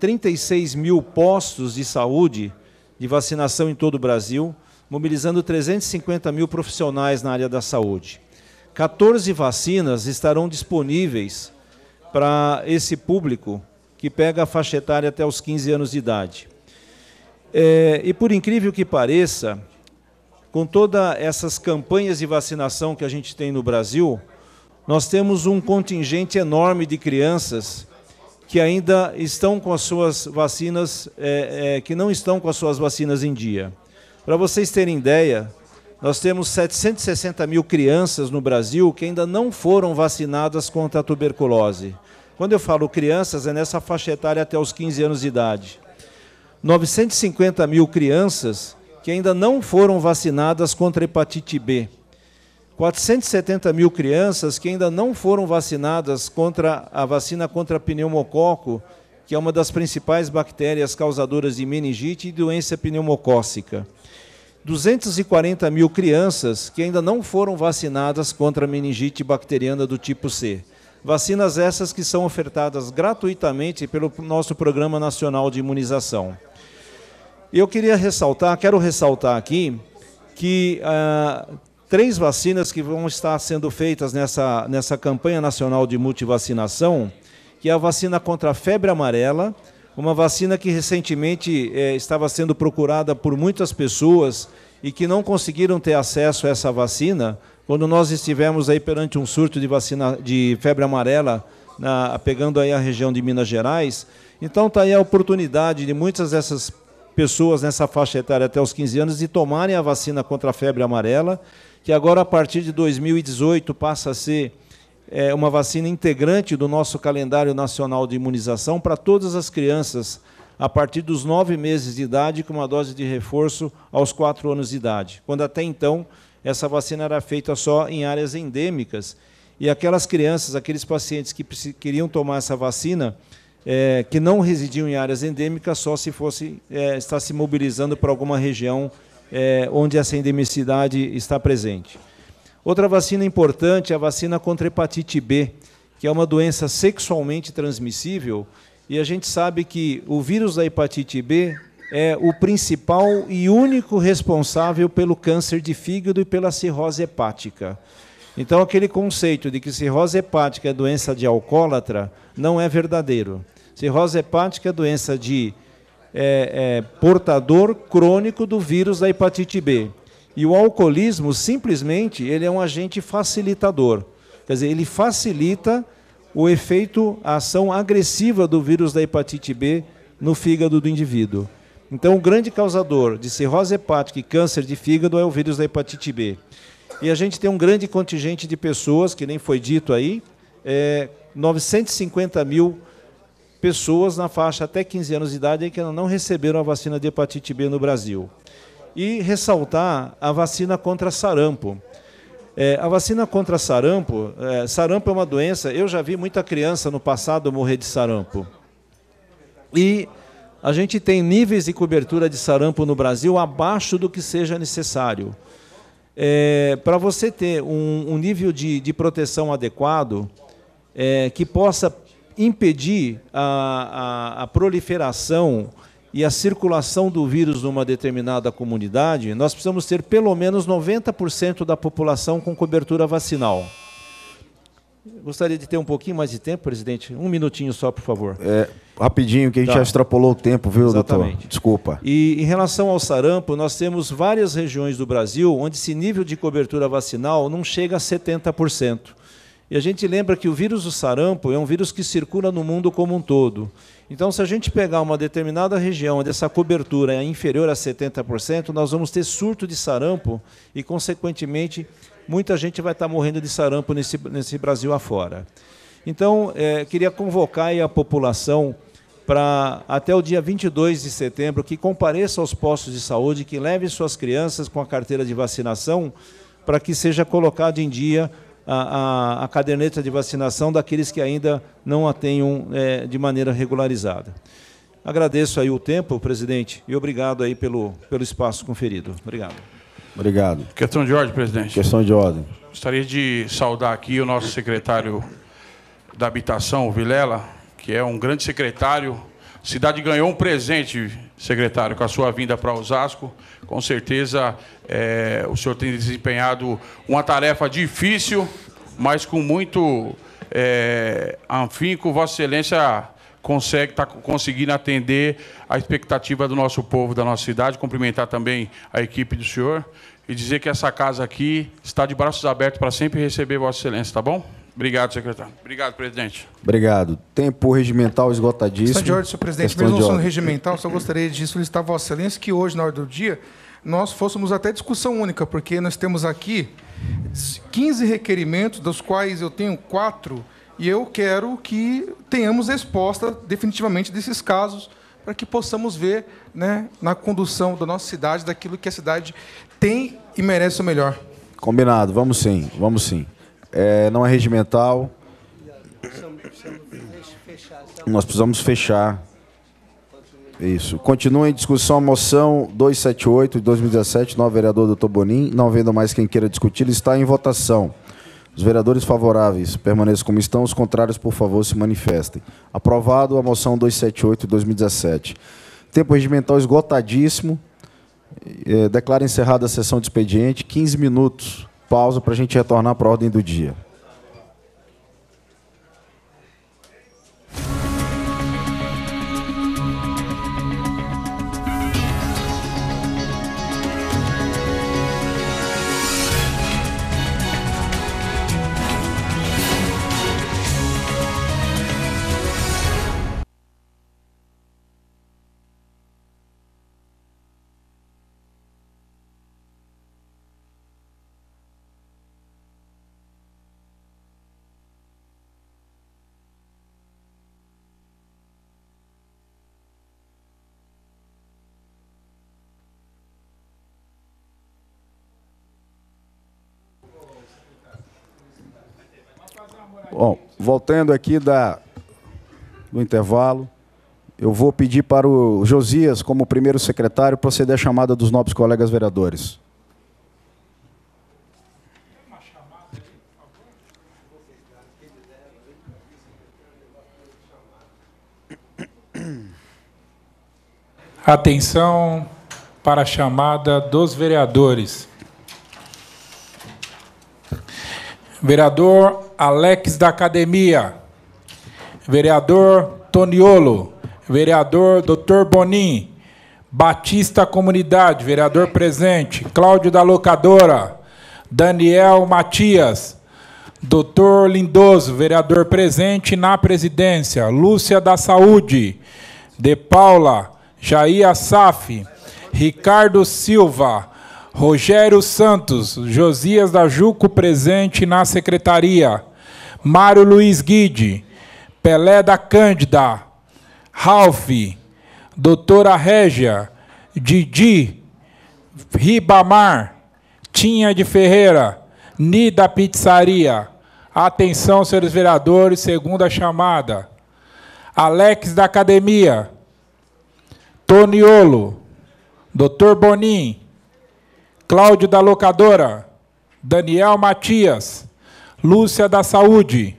36 mil postos de saúde de vacinação em todo o Brasil, mobilizando 350 mil profissionais na área da saúde. 14 vacinas estarão disponíveis para esse público que pega a faixa etária até os 15 anos de idade. E por incrível que pareça, com todas essas campanhas de vacinação que a gente tem no Brasil, nós temos um contingente enorme de crianças que ainda estão com as suas vacinas, que não estão com as suas vacinas em dia. Para vocês terem ideia, nós temos 760 mil crianças no Brasil que ainda não foram vacinadas contra a tuberculose. Quando eu falo crianças, é nessa faixa etária até os 15 anos de idade. 950 mil crianças que ainda não foram vacinadas contra a hepatite B. 470 mil crianças que ainda não foram vacinadas contra a vacina contra pneumococo, que é uma das principais bactérias causadoras de meningite e doença pneumocócica. 240 mil crianças que ainda não foram vacinadas contra a meningite bacteriana do tipo C. Vacinas essas que são ofertadas gratuitamente pelo nosso Programa Nacional de Imunização. Eu quero ressaltar aqui que 3 vacinas que vão estar sendo feitas nessa campanha nacional de multivacinação, que é a vacina contra a febre amarela, uma vacina que recentemente estava sendo procurada por muitas pessoas e que não conseguiram ter acesso a essa vacina, quando nós estivemos aí perante um surto de febre amarela, pegando aí a região de Minas Gerais. Então está aí a oportunidade de muitas dessas pessoas nessa faixa etária até os 15 anos de tomarem a vacina contra a febre amarela, que agora, a partir de 2018, passa a ser uma vacina integrante do nosso calendário nacional de imunização para todas as crianças a partir dos 9 meses de idade, com uma dose de reforço aos 4 anos de idade, quando até então essa vacina era feita só em áreas endêmicas, e aquelas crianças, aqueles pacientes que queriam tomar essa vacina, que não residiam em áreas endêmicas, só se fosse estar se mobilizando para alguma região onde essa endemicidade está presente. Outra vacina importante é a vacina contra a hepatite B, que é uma doença sexualmente transmissível, e a gente sabe que o vírus da hepatite B é o principal e único responsável pelo câncer de fígado e pela cirrose hepática. Então, aquele conceito de que cirrose hepática é doença de alcoólatra não é verdadeiro. Cirrose hepática é doença de portador crônico do vírus da hepatite B. E o alcoolismo, simplesmente, ele é um agente facilitador. Quer dizer, ele facilita o efeito, a ação agressiva do vírus da hepatite B no fígado do indivíduo. Então, o grande causador de cirrose hepática e câncer de fígado é o vírus da hepatite B. E a gente tem um grande contingente de pessoas, que nem foi dito aí, 950 mil pessoas na faixa até 15 anos de idade que ainda não receberam a vacina de hepatite B no Brasil. E ressaltar a vacina contra sarampo. A vacina contra sarampo, sarampo é uma doença, eu já vi muita criança no passado morrer de sarampo. E a gente tem níveis de cobertura de sarampo no Brasil abaixo do que seja necessário. Para você ter um nível de proteção adequado, que possa impedir a proliferação e a circulação do vírus numa determinada comunidade, nós precisamos ter pelo menos 90% da população com cobertura vacinal. Gostaria de ter um pouquinho mais de tempo, presidente? Um minutinho só, por favor. Rapidinho, que a gente já extrapolou o tempo, viu, Exatamente. doutor? Desculpa. E em relação ao sarampo, nós temos várias regiões do Brasil onde esse nível de cobertura vacinal não chega a 70%. E a gente lembra que o vírus do sarampo é um vírus que circula no mundo como um todo. Então, se a gente pegar uma determinada região onde essa cobertura é inferior a 70%, nós vamos ter surto de sarampo e, consequentemente, muita gente vai estar morrendo de sarampo nesse Brasil afora. Então, queria convocar aí a população para, até o dia 22 de setembro, que compareça aos postos de saúde, que leve suas crianças com a carteira de vacinação, para que seja colocado em dia a caderneta de vacinação daqueles que ainda não a tenham de maneira regularizada. Agradeço aí o tempo, presidente, e obrigado aí pelo espaço conferido. Obrigado. Obrigado. Questão de ordem, presidente. Questão de ordem. Gostaria de saudar aqui o nosso secretário da Habitação, o Vilela, que é um grande secretário. A cidade ganhou um presente, secretário, com a sua vinda para Osasco. Com certeza, o senhor tem desempenhado uma tarefa difícil, mas com muito afinco. Vossa Excelência está conseguindo atender a expectativa do nosso povo, da nossa cidade. Cumprimentar também a equipe do senhor e dizer que essa casa aqui está de braços abertos para sempre receber Vossa Excelência, tá bom? Obrigado, secretário. Obrigado, presidente. Obrigado. Tempo regimental esgotadíssimo. Questão de ordem, senhor presidente. Mesmo não sendo regimental, só gostaria de solicitar a Vossa Excelência que hoje, na hora do dia, nós fôssemos até discussão única, porque nós temos aqui 15 requerimentos, dos quais eu tenho 4, e eu quero que tenhamos resposta definitivamente desses casos, para que possamos ver, né, na condução da nossa cidade, daquilo que a cidade tem e merece o melhor. Combinado, vamos sim, vamos sim. Não é regimental. Nós precisamos fechar. Isso. Continua em discussão a moção 278 de 2017, novo vereador Dr. Bonin. Não havendo mais quem queira discutir, está em votação. Os vereadores favoráveis permaneçam como estão, os contrários, por favor, se manifestem. Aprovado a moção 278 de 2017. Tempo regimental esgotadíssimo. Declaro encerrada a sessão de expediente. 15 minutos. Pausa para a gente retornar para a ordem do dia. Bom, voltando aqui do intervalo, eu vou pedir para o Josias, como primeiro secretário, proceder à chamada dos nobres colegas vereadores. Atenção para a chamada dos vereadores. Vereador Alex da Academia, vereador Toniolo, vereador Dr. Bonin, Batista Comunidade, vereador presente, Cláudio da Locadora, Daniel Matias, Dr. Lindoso, vereador presente na presidência, Lúcia da Saúde, De Paula, Jair Assaf, Ricardo Silva, Rogério Santos, Josias da Juco presente na secretaria, Mário Luiz Guide, Pelé da Cândida, Ralph, Doutora Régia, Didi, Ribamar, Tinha de Ferreira, Nida Pizzaria. Atenção, senhores vereadores, segunda chamada. Alex da Academia, Toniolo, Dr. Bonin, Cláudio da Locadora, Daniel Matias, Lúcia da Saúde,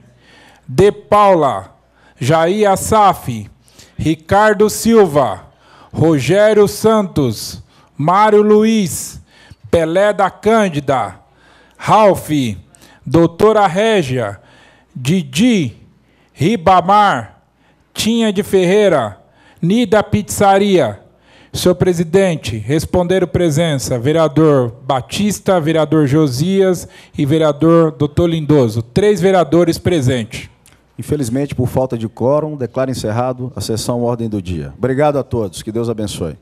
De Paula, Jair Assaf, Ricardo Silva, Rogério Santos, Mário Luiz, Pelé da Cândida, Ralph, Doutora Régia, Didi, Ribamar, Tinha de Ferreira, Nida Pizzaria. Senhor presidente, responderam presença, vereador Batista, vereador Josias e vereador Dr. Lindoso. 3 vereadores presentes. Infelizmente, por falta de quórum, declaro encerrado a sessão ordem do dia. Obrigado a todos. Que Deus abençoe.